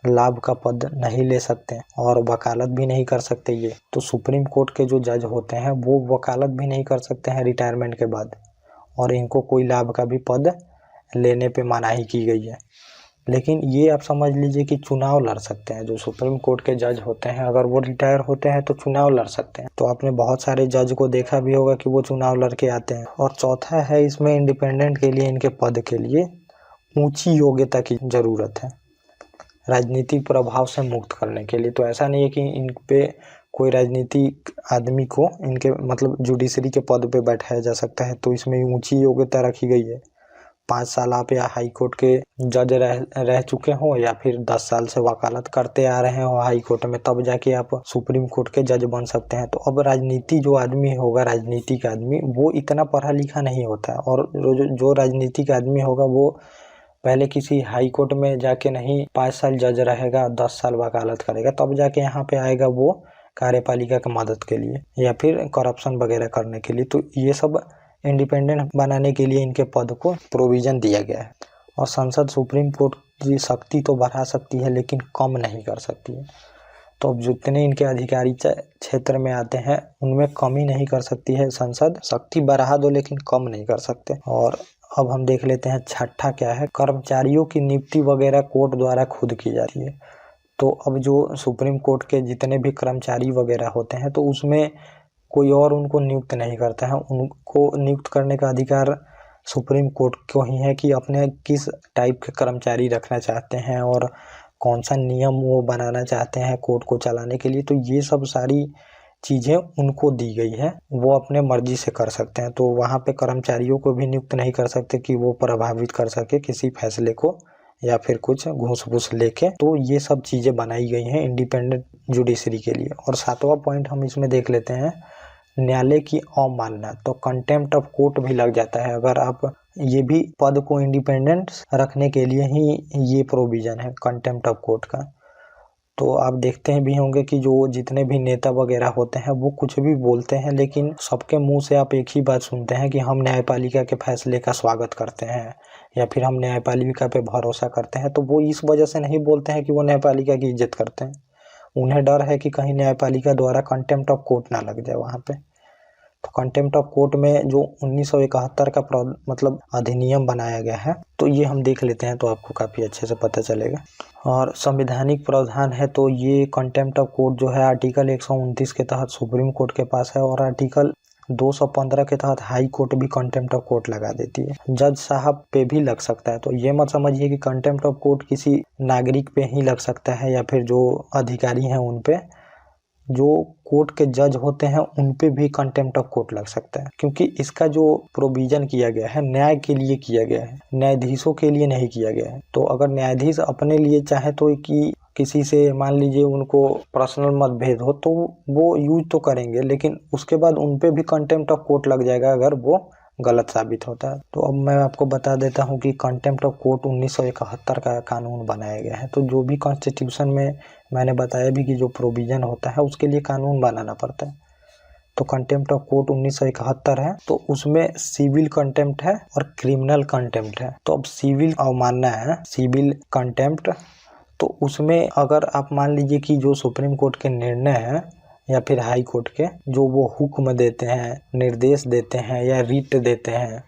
लाभ का पद नहीं ले सकते और वकालत भी नहीं कर सकते ये। तो सुप्रीम कोर्ट के जो जज होते हैं वो वकालत भी नहीं कर सकते हैं रिटायरमेंट के बाद, और इनको कोई लाभ का भी पद लेने पे मनाही की गई है। लेकिन ये आप समझ लीजिए कि चुनाव लड़ सकते हैं। जो सुप्रीम कोर्ट के जज होते हैं अगर वो रिटायर होते हैं तो चुनाव लड़ सकते हैं। तो आपने बहुत सारे जज को देखा भी होगा कि वो चुनाव लड़ के आते हैं। और चौथा है इसमें इंडिपेंडेंट के लिए, इनके पद के लिए ऊंची योग्यता की जरूरत है राजनीतिक प्रभाव से मुक्त करने के लिए। तो ऐसा नहीं है कि इन पे कोई राजनीतिक आदमी को इनके मतलब जुडिशरी के पद पे बैठाया जा सकता है। तो इसमें ऊंची योग्यता रखी गई है। 5 साल आप या हाई कोर्ट के जज रह चुके हो या फिर 10 साल से वकालत करते आ रहे हो हाई कोर्ट में, तब जाके आप सुप्रीम कोर्ट के जज बन सकते हैं। तो अब राजनीति जो आदमी होगा, राजनीतिक आदमी, वो इतना पढ़ा लिखा नहीं होता है। और जो राजनीतिक आदमी होगा वो पहले किसी हाई कोर्ट में जाके नहीं 5 साल जज रहेगा, 10 साल वकालत करेगा, तब जाके यहाँ पे आएगा वो कार्यपालिका की मदद के लिए या फिर करप्शन वगैरह करने के लिए। तो ये सब इंडिपेंडेंट बनाने के लिए इनके पद को प्रोविज़न दिया गया है। और संसद सुप्रीम कोर्ट की शक्ति तो बढ़ा सकती है लेकिन कम नहीं कर सकती है। तो अब जितने इनके अधिकारी क्षेत्र में आते हैं उनमें कमी नहीं कर सकती है संसद। शक्ति बढ़ा दो लेकिन कम नहीं कर सकते। और अब हम देख लेते हैं छठा क्या है। कर्मचारियों की नियुक्ति वगैरह कोर्ट द्वारा खुद की जाती है। तो अब जो सुप्रीम कोर्ट के जितने भी कर्मचारी वगैरह होते हैं तो उसमें कोई और उनको नियुक्त नहीं करता है। उनको नियुक्त करने का अधिकार सुप्रीम कोर्ट को ही है कि अपने किस टाइप के कर्मचारी रखना चाहते हैं और कौन सा नियम वो बनाना चाहते हैं कोर्ट को चलाने के लिए। तो ये सब सारी चीज़ें उनको दी गई है, वो अपने मर्जी से कर सकते हैं। तो वहाँ पे कर्मचारियों को भी नियुक्त नहीं कर सकते कि वो प्रभावित कर सके किसी फैसले को या फिर कुछ घूस घूस लेके। तो ये सब चीज़ें बनाई गई हैं इंडिपेंडेंट जुडिशरी के लिए। और 7वां पॉइंट हम इसमें देख लेते हैं, न्यायालय की अवमानना। तो कंटेम्प्ट ऑफ कोर्ट भी लग जाता है अगर आप, ये भी पद को इंडिपेंडेंट रखने के लिए ही ये प्रोविज़न है कंटेम्प्ट ऑफ कोर्ट का। तो आप देखते हैं भी होंगे कि जो जितने भी नेता वगैरह होते हैं वो कुछ भी बोलते हैं लेकिन सबके मुंह से आप एक ही बात सुनते हैं कि हम न्यायपालिका के फैसले का स्वागत करते हैं या फिर हम न्यायपालिका पे भरोसा करते हैं। तो वो इस वजह से नहीं बोलते हैं कि वो न्यायपालिका की इज्जत करते हैं, उन्हें डर है कि कहीं न्यायपालिका द्वारा कंटेम्प्ट ऑफ कोर्ट ना लग जाए वहाँ पे। तो कंटेम्प्ट ऑफ कोर्ट में जो 1971 का मतलब अधिनियम बनाया गया है, तो ये हम देख लेते हैं तो आपको काफ़ी अच्छे से पता चलेगा। और संवैधानिक प्रावधान है तो ये कंटेम्प्ट ऑफ कोर्ट जो है आर्टिकल 129 के तहत सुप्रीम कोर्ट के पास है और आर्टिकल 215 के तहत हाई कोर्ट भी कंटेम्प्ट ऑफ कोर्ट लगा देती है। जज साहब पे भी लग सकता है। तो ये मत समझिए कि कंटेम्प्ट ऑफ कोर्ट किसी नागरिक पे ही लग सकता है या फिर जो अधिकारी हैं उन पे। जो कोर्ट के जज होते हैं उन पे भी कंटेम्प्ट ऑफ कोर्ट लग सकता है, क्योंकि इसका जो प्रोविजन किया गया है न्याय के लिए किया गया है, न्यायाधीशों के लिए नहीं किया गया है। तो अगर न्यायाधीश अपने लिए चाहे तो कि किसी से मान लीजिए उनको पर्सनल मतभेद हो तो वो यूज तो करेंगे, लेकिन उसके बाद उन पे भी कंटेम्प्ट ऑफ कोर्ट लग जाएगा अगर वो गलत साबित होता है। तो अब मैं आपको बता देता हूँ कि कंटेम्प्ट ऑफ कोर्ट 1971 का कानून बनाया गया है। तो जो भी कॉन्स्टिट्यूशन में मैंने बताया भी कि जो प्रोविज़न होता है उसके लिए कानून बनाना पड़ता है। तो कंटेम्प्ट ऑफ कोर्ट 1971 है, तो उसमें सिविल कंटेम्प्ट है और क्रिमिनल कंटेम्प्ट है। तो अब सिविल अवमानना है, सिविल कंटेम्प्ट। तो उसमें अगर आप मान लीजिए कि जो सुप्रीम कोर्ट के निर्णय है या फिर हाई कोर्ट के जो वो हुक्म देते हैं, निर्देश देते हैं या रिट देते हैं,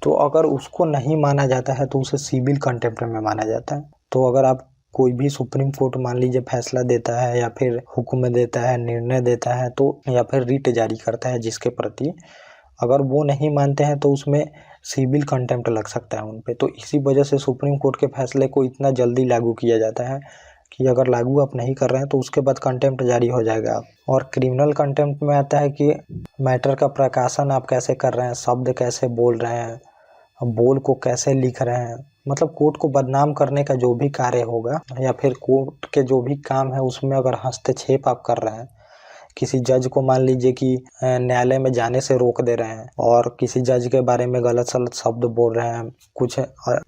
तो अगर उसको नहीं माना जाता है तो उसे सिविल कंटेम्प्ट में माना जाता है। तो अगर आप कोई भी सुप्रीम कोर्ट मान लीजिए फैसला देता है या फिर हुक्म देता है, निर्णय देता है, तो या फिर रिट जारी करता है जिसके प्रति, अगर वो नहीं मानते हैं तो उसमें सिविल कंटेम्प्ट लग सकता है उन पे। तो इसी वजह से सुप्रीम कोर्ट के फैसले को इतना जल्दी लागू किया जाता है कि अगर लागू आप नहीं कर रहे हैं तो उसके बाद कंटेम्प्ट जारी हो जाएगा। और क्रिमिनल कंटेम्प्ट में आता है कि मैटर का प्रकाशन आप कैसे कर रहे हैं, शब्द कैसे बोल रहे हैं, बोल को कैसे लिख रहे हैं, मतलब कोर्ट को बदनाम करने का जो भी कार्य होगा या फिर कोर्ट के जो भी काम है उसमें अगर हस्तक्षेप आप कर रहे हैं, किसी जज को मान लीजिए कि न्यायालय में जाने से रोक दे रहे हैं और किसी जज के बारे में गलत सलत शब्द बोल रहे हैं, कुछ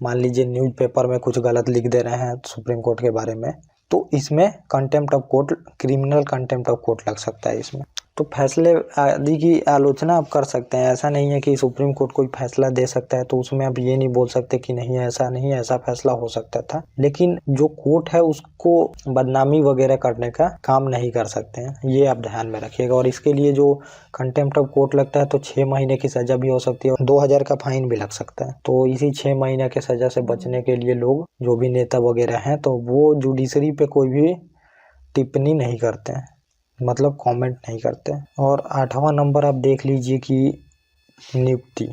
मान लीजिए न्यूज़पेपर में कुछ गलत लिख दे रहे हैं सुप्रीम कोर्ट के बारे में, तो इसमें contempt of court, criminal contempt of court लग सकता है इसमें। तो फैसले आदि की आलोचना आप कर सकते हैं। ऐसा नहीं है कि सुप्रीम कोर्ट कोई फैसला दे सकता है तो उसमें आप ये नहीं बोल सकते कि नहीं ऐसा नहीं, ऐसा फैसला हो सकता था। लेकिन जो कोर्ट है उसको बदनामी वगैरह करने का काम नहीं कर सकते हैं, ये आप ध्यान में रखिएगा। और इसके लिए जो कंटेम्प्ट ऑफ कोर्ट लगता है तो 6 महीने की सजा भी हो सकती है और 2000 का फाइन भी लग सकता है। तो इसी 6 महीने के सजा से बचने के लिए लोग जो भी नेता वगैरह हैं तो वो जुडिशरी पे कोई भी टिप्पणी नहीं करते हैं, मतलब कमेंट नहीं करते। और 8वां नंबर आप देख लीजिए कि नियुक्ति,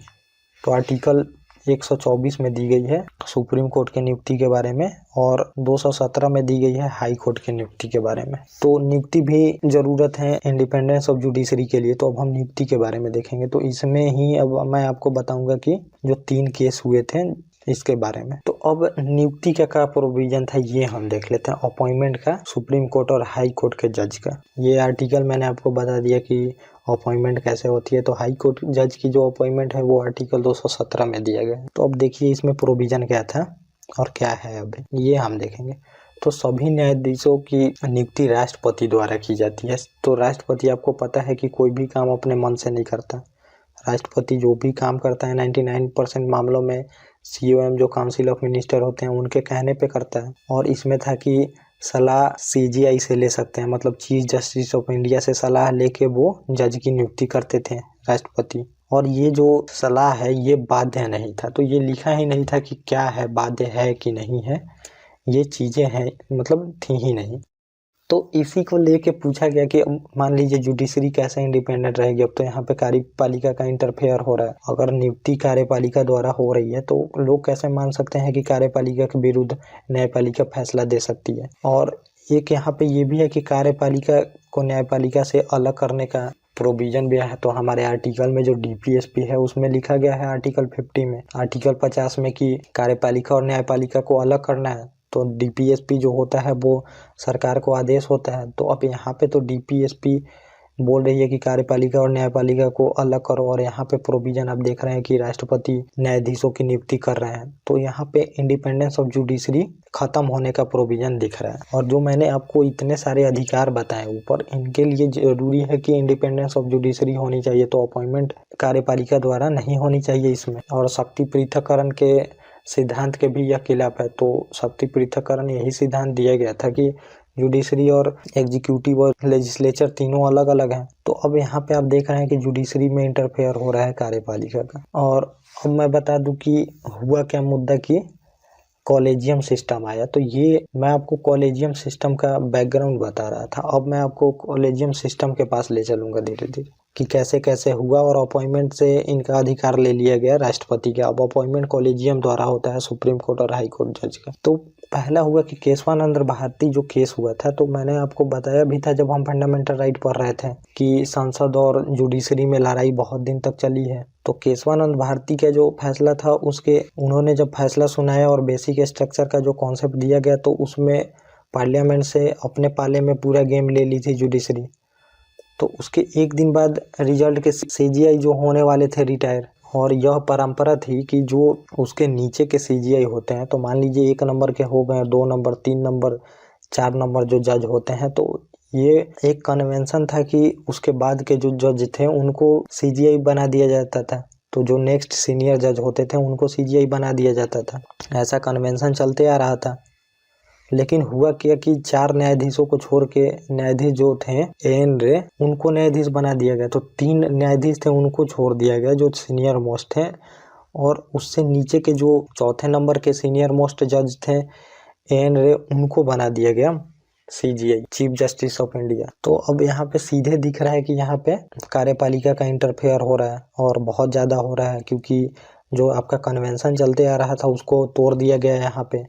तो आर्टिकल 124 में दी गई है सुप्रीम कोर्ट के नियुक्ति के बारे में और 217 में दी गई है हाई कोर्ट के नियुक्ति के बारे में। तो नियुक्ति भी ज़रूरत है इंडिपेंडेंस ऑफ जुडिशरी के लिए। तो अब हम नियुक्ति के बारे में देखेंगे। तो इसमें ही अब मैं आपको बताऊंगा कि जो 3 केस हुए थे इसके बारे में। तो अब नियुक्ति का क्या प्रोविजन था ये हम देख लेते हैं। अपॉइंटमेंट का सुप्रीम कोर्ट और हाई कोर्ट के जज का, ये आर्टिकल मैंने आपको बता दिया कि अपॉइंटमेंट कैसे होती है। तो हाई कोर्ट जज की जो अपॉइंटमेंट है वो आर्टिकल 217 में दिया गया है। तो अब देखिए इसमें प्रोविजन क्या था और क्या है अब ये हम देखेंगे। तो सभी न्यायाधीशों की नियुक्ति राष्ट्रपति द्वारा की जाती है। तो राष्ट्रपति आपको पता है कि कोई भी काम अपने मन से नहीं करता। राष्ट्रपति जो भी काम करता है 99% मामलों में COM जो काउंसिल ऑफ मिनिस्टर होते हैं उनके कहने पे करता है। और इसमें था कि सलाह CJI से ले सकते हैं, मतलब चीफ जस्टिस ऑफ इंडिया से सलाह लेके वो जज की नियुक्ति करते थे राष्ट्रपति। और ये जो सलाह है ये बाध्य नहीं था, तो ये लिखा ही नहीं था कि क्या है, बाध्य है कि नहीं है, ये चीज़ें हैं मतलब थी ही नहीं। तो इसी को लेके पूछा गया कि मान लीजिए जुडिशरी कैसे इंडिपेंडेंट रहेगी। अब तो यहाँ पे कार्यपालिका का इंटरफेयर हो रहा है। अगर नियुक्ति कार्यपालिका द्वारा हो रही है तो लोग कैसे मान सकते हैं कि कार्यपालिका के विरुद्ध न्यायपालिका फैसला दे सकती है। और एक यहाँ पे ये भी है कि कार्यपालिका को न्यायपालिका से अलग करने का प्रोविजन भी है। तो हमारे आर्टिकल में जो DPSP है उसमें लिखा गया है आर्टिकल 50 में, आर्टिकल 50 में कि कार्यपालिका और न्यायपालिका को अलग करना है। तो DPSP जो होता है वो सरकार को आदेश होता है। तो अब यहाँ पे तो DPSP बोल रही है कि कार्यपालिका और न्यायपालिका को अलग करो, और यहाँ पे प्रोविजन आप देख रहे हैं कि राष्ट्रपति न्यायाधीशों की नियुक्ति कर रहे हैं। तो यहाँ पे इंडिपेंडेंस ऑफ जुडिशरी खत्म होने का प्रोविजन दिख रहा है। और जो मैंने आपको इतने सारे अधिकार बताए ऊपर, इनके लिए जरूरी है कि इंडिपेंडेंस ऑफ जुडिशरी होनी चाहिए। तो अपॉइंटमेंट कार्यपालिका द्वारा नहीं होनी चाहिए इसमें। और शक्ति पृथक्करण के सिद्धांत के भी यह खिलाफ है। तो शक्ति पृथक्करण यही सिद्धांत दिया गया था कि जुडिशरी और एग्जीक्यूटिव और लेजिस्लेचर तीनों अलग अलग हैं। तो अब यहाँ पे आप देख रहे हैं कि जुडिशरी में इंटरफेयर हो रहा है कार्यपालिका का। और अब मैं बता दूं कि हुआ क्या मुद्दा कि कॉलेजियम सिस्टम आया। तो ये मैं आपको कॉलेजियम सिस्टम का बैकग्राउंड बता रहा था। अब मैं आपको कॉलेजियम सिस्टम के पास ले चलूंगा धीरे धीरे कि कैसे कैसे हुआ। और अपॉइंटमेंट से इनका अधिकार ले लिया गया राष्ट्रपति का। अब अपॉइंटमेंट कॉलेजियम द्वारा होता है सुप्रीम कोर्ट और हाई कोर्ट जज का। तो पहला हुआ कि केशवानंद भारती जो केस हुआ था, तो मैंने आपको बताया भी था जब हम फंडामेंटल राइट पढ़ रहे थे कि संसद और जुडिशरी में लड़ाई बहुत दिन तक चली है। तो केशवानंद भारती का जो फैसला था उसके उन्होंने जब फैसला सुनाया और बेसिक स्ट्रक्चर का जो कॉन्सेप्ट दिया गया तो उसमें पार्लियामेंट से अपने पाले में पूरा गेम ले ली थी जुडिशरी। तो उसके एक दिन बाद रिजल्ट के CJI जो होने वाले थे रिटायर, और यह परंपरा थी कि जो उसके नीचे के CJI होते हैं, तो मान लीजिए 1 नंबर के हो गए, 2 नंबर, 3 नंबर, 4 नंबर जो जज होते हैं, तो ये एक कन्वेंशन था कि उसके बाद के जो जज थे उनको CJI बना दिया जाता था। तो जो नेक्स्ट सीनियर जज होते थे उनको CJI बना दिया जाता था। ऐसा कन्वेंशन चलते आ रहा था। लेकिन हुआ क्या कि 4 न्यायाधीशों को छोड़ के न्यायाधीश जो थे AN रे, उनको न्यायाधीश बना दिया गया। तो 3 न्यायाधीश थे उनको छोड़ दिया गया जो सीनियर मोस्ट थे, और उससे नीचे के जो चौथे नंबर के सीनियर मोस्ट जज थे AN रे, उनको बना दिया गया CJI, chief justice of India. तो अब यहाँ पे सीधे दिख रहा है कि यहाँ पे कार्यपालिका का इंटरफेयर हो रहा है और बहुत ज़्यादा हो रहा है, क्योंकि जो आपका कन्वेंशन चलते आ रहा था उसको तोड़ दिया गया यहाँ पे।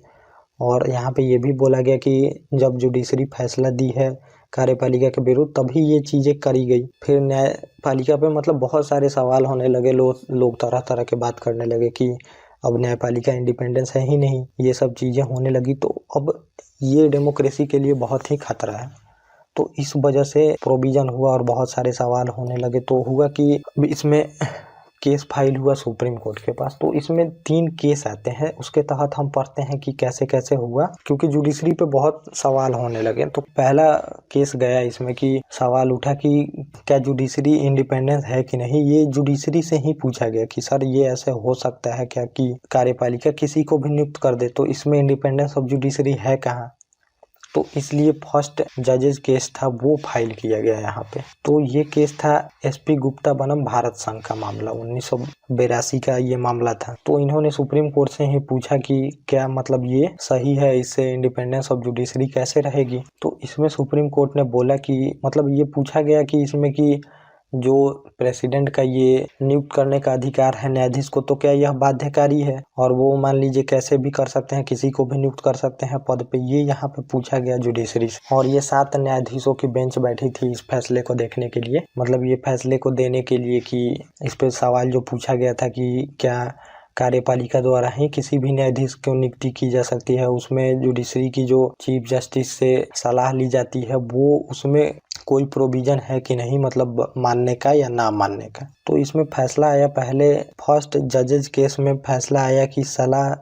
और यहाँ पे ये भी बोला गया कि जब जुडिशरी फैसला दी है कार्यपालिका के विरुद्ध तभी ये चीज़ें करी गई। फिर न्यायपालिका पे मतलब बहुत सारे सवाल होने लगे, लोग तरह तरह के बात करने लगे कि अब न्यायपालिका इंडिपेंडेंस है ही नहीं, ये सब चीज़ें होने लगी। तो अब ये डेमोक्रेसी के लिए बहुत ही खतरा है। तो इस वजह से प्रोविज़न हुआ और बहुत सारे सवाल होने लगे। तो हुआ कि इसमें केस फाइल हुआ सुप्रीम कोर्ट के पास। तो इसमें 3 केस आते हैं, उसके तहत हम पढ़ते हैं कि कैसे कैसे हुआ, क्योंकि जुडिशरी पे बहुत सवाल होने लगे। तो पहला केस गया इसमें कि सवाल उठा कि क्या जुडिशरी इंडिपेंडेंस है कि नहीं। ये जुडिशरी से ही पूछा गया कि सर ये ऐसे हो सकता है क्या कि कार्यपालिका किसी को भी नियुक्त कर दे, तो इसमें इंडिपेंडेंस ऑफ जुडिशरी है कहाँ। तो इसलिए फर्स्ट जजेस केस था वो फाइल किया गया यहाँ पे। तो ये केस था एसपी गुप्ता बनाम भारत संघ का मामला, 1982 का ये मामला था। तो इन्होंने सुप्रीम कोर्ट से ही पूछा कि क्या मतलब ये सही है, इससे इंडिपेंडेंस ऑफ जुडिशरी कैसे रहेगी। तो इसमें सुप्रीम कोर्ट ने बोला कि मतलब ये पूछा गया कि इसमें कि जो प्रेसिडेंट का ये नियुक्त करने का अधिकार है न्यायाधीश को, तो क्या यह बाध्यकारी है, और वो मान लीजिए कैसे भी कर सकते हैं, किसी को भी नियुक्त कर सकते हैं पद पे। ये यहाँ पे पूछा गया जुडिशरी से। और ये 7 न्यायाधीशों की बेंच बैठी थी इस फैसले को देखने के लिए, मतलब ये फैसले को देने के लिए कि इस पे सवाल जो पूछा गया था कि क्या कार्यपालिका द्वारा ही किसी भी न्यायाधीश को नियुक्ति की जा सकती है। उसमें जुडिशरी की जो चीफ जस्टिस से सलाह ली जाती है वो उसमें कोई प्रोविजन है कि नहीं, मतलब मानने का या ना मानने का। तो इसमें फैसला आया, पहले फर्स्ट जजेज केस में फैसला आया कि सलाह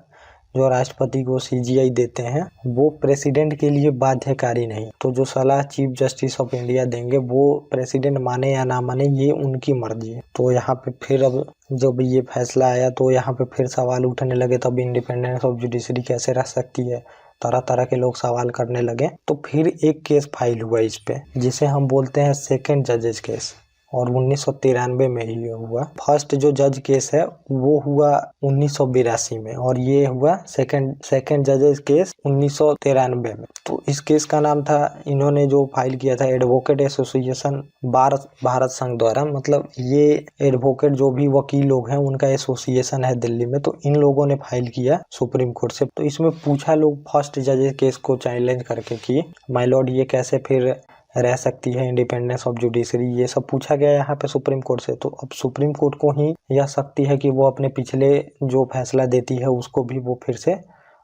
जो राष्ट्रपति को सीजीआई देते हैं वो प्रेसिडेंट के लिए बाध्यकारी नहीं। तो जो सलाह चीफ जस्टिस ऑफ इंडिया देंगे वो प्रेसिडेंट माने या ना माने ये उनकी मर्जी है। तो यहाँ पे फिर अब जब ये फैसला आया तो यहाँ पे फिर सवाल उठने लगे, तब इंडिपेंडेंस ऑफ जुडिशरी कैसे रह सकती है, तरह तरह के लोग सवाल करने लगे। तो फिर एक केस फाइल हुआ इस पे, जिसे हम बोलते हैं सेकंड जजेस केस, और 1993 में ही हुआ। फर्स्ट जो जज केस है वो हुआ 1982 में, और ये हुआ सेकंड जजेस केस 1993 में। तो इस केस का नाम था, इन्होंने जो फाइल किया था एडवोकेट एसोसिएशन भारत संघ द्वारा, मतलब ये एडवोकेट जो भी वकील लोग हैं उनका एसोसिएशन है दिल्ली में। तो इन लोगों ने फाइल किया सुप्रीम कोर्ट से। तो इसमें पूछा लोग फर्स्ट जजेस केस को चैलेंज करके कि माय लॉर्ड ये कैसे फिर रह सकती है इंडिपेंडेंस ऑफ जुडिशरी, ये सब पूछा गया यहाँ पे सुप्रीम कोर्ट से। तो अब सुप्रीम कोर्ट को ही यह शक्ति है कि वो अपने पिछले जो फैसला देती है उसको भी वो फिर से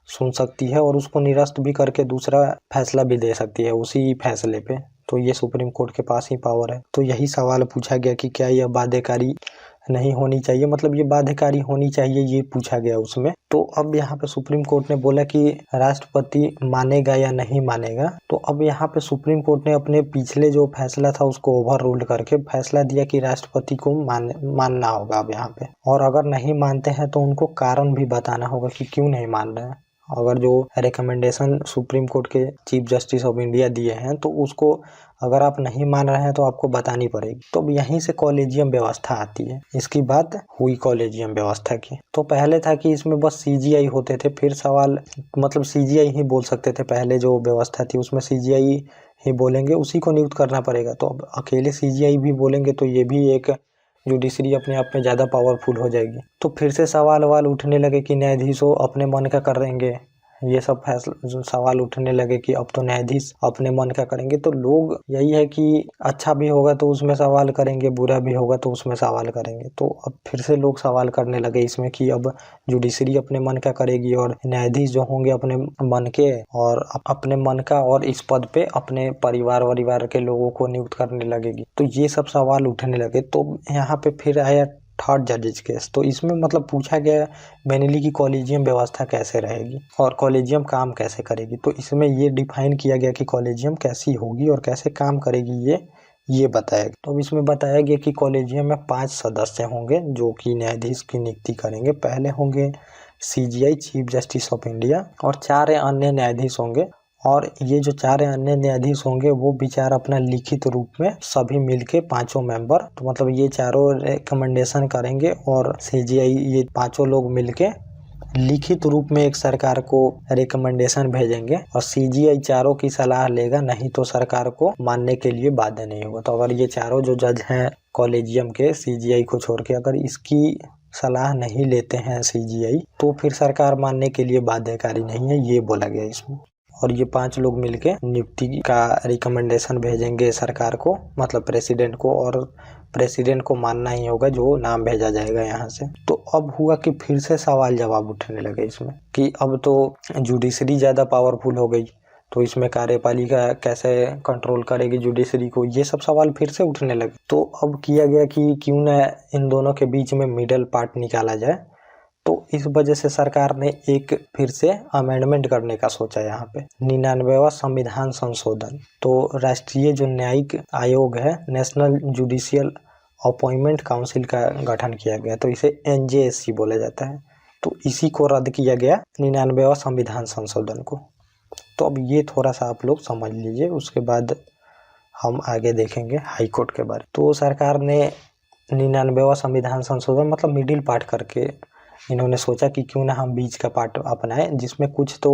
सुन सकती है और उसको निरस्त भी करके दूसरा फैसला भी दे सकती है उसी फैसले पे। तो ये सुप्रीम कोर्ट के पास ही पावर है। तो यही सवाल पूछा गया कि क्या यह बाध्यकारी नहीं होनी चाहिए, मतलब ये बाध्यकारी होनी चाहिए, ये पूछा गया उसमें। तो अब यहाँ पे सुप्रीम कोर्ट ने बोला कि राष्ट्रपति मानेगा या नहीं मानेगा। तो अब यहाँ पे सुप्रीम कोर्ट ने अपने पिछले जो फैसला था उसको ओवर रूल्ड करके फैसला दिया कि राष्ट्रपति को मानना होगा अब यहाँ पे। और अगर नहीं मानते हैं तो उनको कारण भी बताना होगा कि क्यों नहीं मान रहे हैं। अगर जो रिकमेंडेशन सुप्रीम कोर्ट के चीफ जस्टिस ऑफ इंडिया दिए हैं तो उसको अगर आप नहीं मान रहे हैं तो आपको बतानी पड़ेगी। तो अब यहीं से कॉलेजियम व्यवस्था आती है। इसकी बात हुई कॉलेजियम व्यवस्था की। तो पहले था कि इसमें बस सीजीआई होते थे, फिर सवाल मतलब सीजीआई ही बोल सकते थे। पहले जो व्यवस्था थी उसमें सीजीआई ही बोलेंगे, उसी को नियुक्त करना पड़ेगा। तो अब अकेले सीजीआई भी बोलेंगे तो ये भी एक जुडिशरी अपने आप में ज़्यादा पावरफुल हो जाएगी। तो फिर से सवाल उठने लगे कि न्यायाधीशों अपने मन का कर देंगे, ये सब फैसला जो सवाल उठने लगे कि अब तो न्यायाधीश अपने मन का करेंगे। तो लोग यही है कि अच्छा भी होगा तो उसमें सवाल करेंगे, बुरा भी होगा तो उसमें सवाल करेंगे। तो अब फिर से लोग सवाल करने लगे इसमें कि अब जुडिशरी अपने मन का करेगी और न्यायाधीश जो होंगे अपने मन के, और अपने मन का, और इस पद पे अपने परिवार के लोगों को नियुक्त करने लगेगी। तो ये सब सवाल उठने लगे। तो यहाँ पे फिर आया थर्ड जजेज केस। तो इसमें मतलब पूछा गया मेनली कि कॉलेजियम व्यवस्था कैसे रहेगी और कॉलेजियम काम कैसे करेगी। तो इसमें ये डिफाइन किया गया कि कॉलेजियम कैसी होगी और कैसे काम करेगी, ये बताया गया। तो अब इसमें बताया गया कि कॉलेजियम में 5 सदस्य होंगे जो कि न्यायाधीश की नियुक्ति करेंगे। पहले होंगे CGI chief justice of India, और 4 अन्य न्यायाधीश होंगे। और ये जो 4 अन्य न्यायाधीश होंगे वो विचार अपना लिखित रूप में सभी मिलके 5 मेंबर, तो मतलब ये चारों रिकमेंडेशन करेंगे और सीजीआई ये 5 लोग मिलके लिखित रूप में एक सरकार को रिकमेंडेशन भेजेंगे और सीजीआई चारों की सलाह लेगा, नहीं तो सरकार को मानने के लिए बाध्य नहीं होगा। तो अगर ये चारों जो जज हैं कॉलेजियम के सीजीआई को छोड़ के अगर इसकी सलाह नहीं लेते हैं सीजीआई तो फिर सरकार मानने के लिए बाध्यकारी नहीं है, ये बोला गया इसमें। और ये 5 लोग मिलके नियुक्ति का रिकमेंडेशन भेजेंगे सरकार को, मतलब प्रेसिडेंट को, और प्रेसिडेंट को मानना ही होगा जो नाम भेजा जाएगा यहाँ से। तो अब हुआ कि फिर से सवाल जवाब उठने लगे इसमें कि अब तो जुडिशरी ज़्यादा पावरफुल हो गई, तो इसमें कार्यपालिका कैसे कंट्रोल करेगी जुडिशरी को, ये सब सवाल फिर से उठने लगे। तो अब किया गया कि क्यों न इन दोनों के बीच में मिडल पार्ट निकाला जाए। तो इस वजह से सरकार ने एक फिर से अमेंडमेंट करने का सोचा यहाँ पे, 99वां संविधान संशोधन। तो राष्ट्रीय जो न्यायिक आयोग है, नेशनल जुडिशियल अपॉइंटमेंट काउंसिल का गठन किया गया, तो इसे NJSC बोला जाता है। तो इसी को रद्द किया गया 99वां संविधान संशोधन को। तो अब ये थोड़ा सा आप लोग समझ लीजिए, उसके बाद हम आगे देखेंगे हाई कोर्ट के बारे। तो सरकार ने 99वां संविधान संशोधन मतलब मिडिल पार्ट करके इन्होंने सोचा कि क्यों ना हम बीच का पार्ट अपनाएं, जिसमें कुछ तो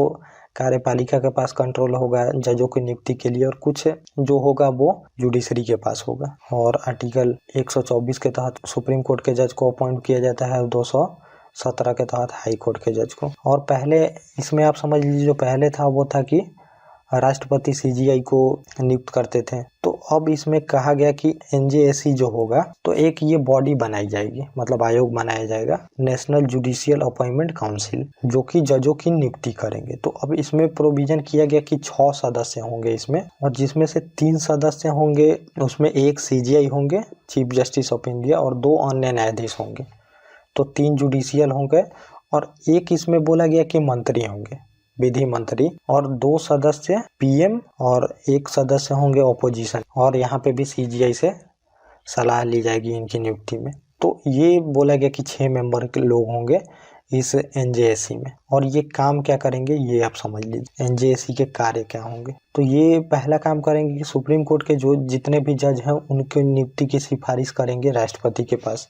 कार्यपालिका के पास कंट्रोल होगा जजों की नियुक्ति के लिए, और कुछ जो होगा वो जुडिशरी के पास होगा। और आर्टिकल 124 के तहत सुप्रीम कोर्ट के जज को अपॉइंट किया जाता है, 217 के तहत हाई कोर्ट के जज को। और पहले इसमें आप समझ लीजिए, जो पहले था वो था कि राष्ट्रपति CJI को नियुक्त करते थे। तो अब इसमें कहा गया कि NJSC जो होगा, तो एक ये बॉडी बनाई जाएगी, मतलब आयोग बनाया जाएगा, नेशनल जुडिशियल अपॉइंटमेंट काउंसिल, जो कि जजों की नियुक्ति करेंगे। तो अब इसमें प्रोविजन किया गया कि 6 सदस्य होंगे इसमें, और जिसमें से 3 सदस्य होंगे, उसमें एक CJI होंगे, चीफ जस्टिस ऑफ इंडिया, और 2 अन्य न्यायाधीश होंगे। तो 3 जुडिशियल होंगे, और एक इसमें बोला गया कि मंत्री होंगे, विधि मंत्री, और 2 सदस्य PM, और 1 सदस्य होंगे ऑपोजिशन, और यहाँ पे भी CJI से सलाह ली जाएगी इनकी नियुक्ति में। तो ये बोला गया कि 6 मेंबर के लोग होंगे इस NJSC में। और ये काम क्या करेंगे ये आप समझ लीजिए, NJSC के कार्य क्या होंगे। तो ये पहला काम करेंगे कि सुप्रीम कोर्ट के जो जितने भी जज हैं उनकी नियुक्ति की सिफारिश करेंगे राष्ट्रपति के पास,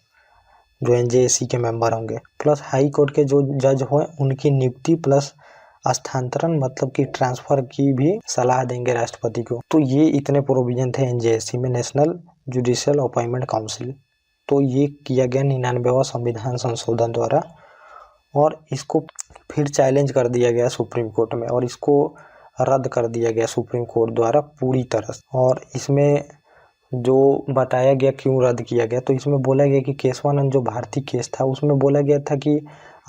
जो NJSC के मेंबर होंगे, प्लस हाई कोर्ट के जो जज हो उनकी नियुक्ति प्लस स्थानांतरण मतलब कि ट्रांसफर की भी सलाह देंगे राष्ट्रपति को। तो ये इतने प्रोविजन थे NJSC में, नेशनल जुडिशियल अपॉइंटमेंट काउंसिल। तो ये किया गया 99वां संविधान संशोधन द्वारा, और इसको फिर चैलेंज कर दिया गया सुप्रीम कोर्ट में, और इसको रद्द कर दिया गया सुप्रीम कोर्ट द्वारा पूरी तरह से। और इसमें जो बताया गया क्यों रद्द किया गया, तो इसमें बोला गया कि केशवानंद जो भारतीय केस था उसमें बोला गया था कि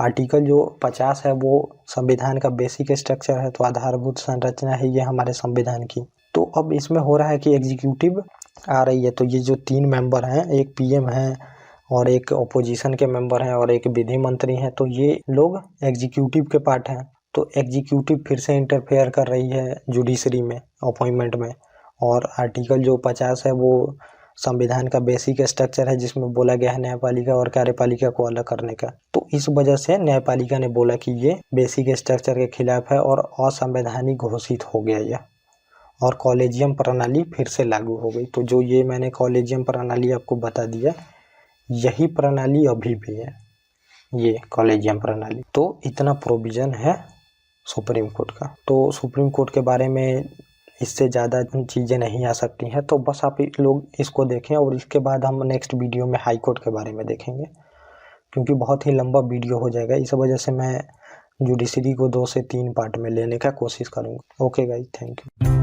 आर्टिकल जो 50 है वो संविधान का बेसिक स्ट्रक्चर है, तो आधारभूत संरचना है ये हमारे संविधान की। तो अब इसमें हो रहा है कि एग्जीक्यूटिव आ रही है, तो ये जो 3 मेंबर हैं, एक PM है, और एक अपोजिशन के मेंबर हैं, और एक विधि मंत्री हैं, तो ये लोग एग्जीक्यूटिव के पार्ट हैं। तो एग्जीक्यूटिव फिर से इंटरफेयर कर रही है जुडिशरी में अपॉइंटमेंट में। और आर्टिकल जो 50 है वो संविधान का बेसिक स्ट्रक्चर है, जिसमें बोला गया है न्यायपालिका और कार्यपालिका को अलग करने का। तो इस वजह से न्यायपालिका ने बोला कि ये बेसिक स्ट्रक्चर के खिलाफ है और असंवैधानिक घोषित हो गया यह, और कॉलेजियम प्रणाली फिर से लागू हो गई। तो जो ये मैंने कॉलेजियम प्रणाली आपको बता दिया, यही प्रणाली अभी भी है, ये कॉलेजियम प्रणाली। तो इतना प्रोविजन है सुप्रीम कोर्ट का। तो सुप्रीम कोर्ट के बारे में इससे ज़्यादा चीज़ें नहीं आ सकती हैं। तो बस आप लोग इसको देखें, और इसके बाद हम नेक्स्ट वीडियो में हाई कोर्ट के बारे में देखेंगे, क्योंकि बहुत ही लंबा वीडियो हो जाएगा। इस वजह से मैं जुडिशरी को 2 से 3 पार्ट में लेने का कोशिश करूँगा। Okay guys, thank you.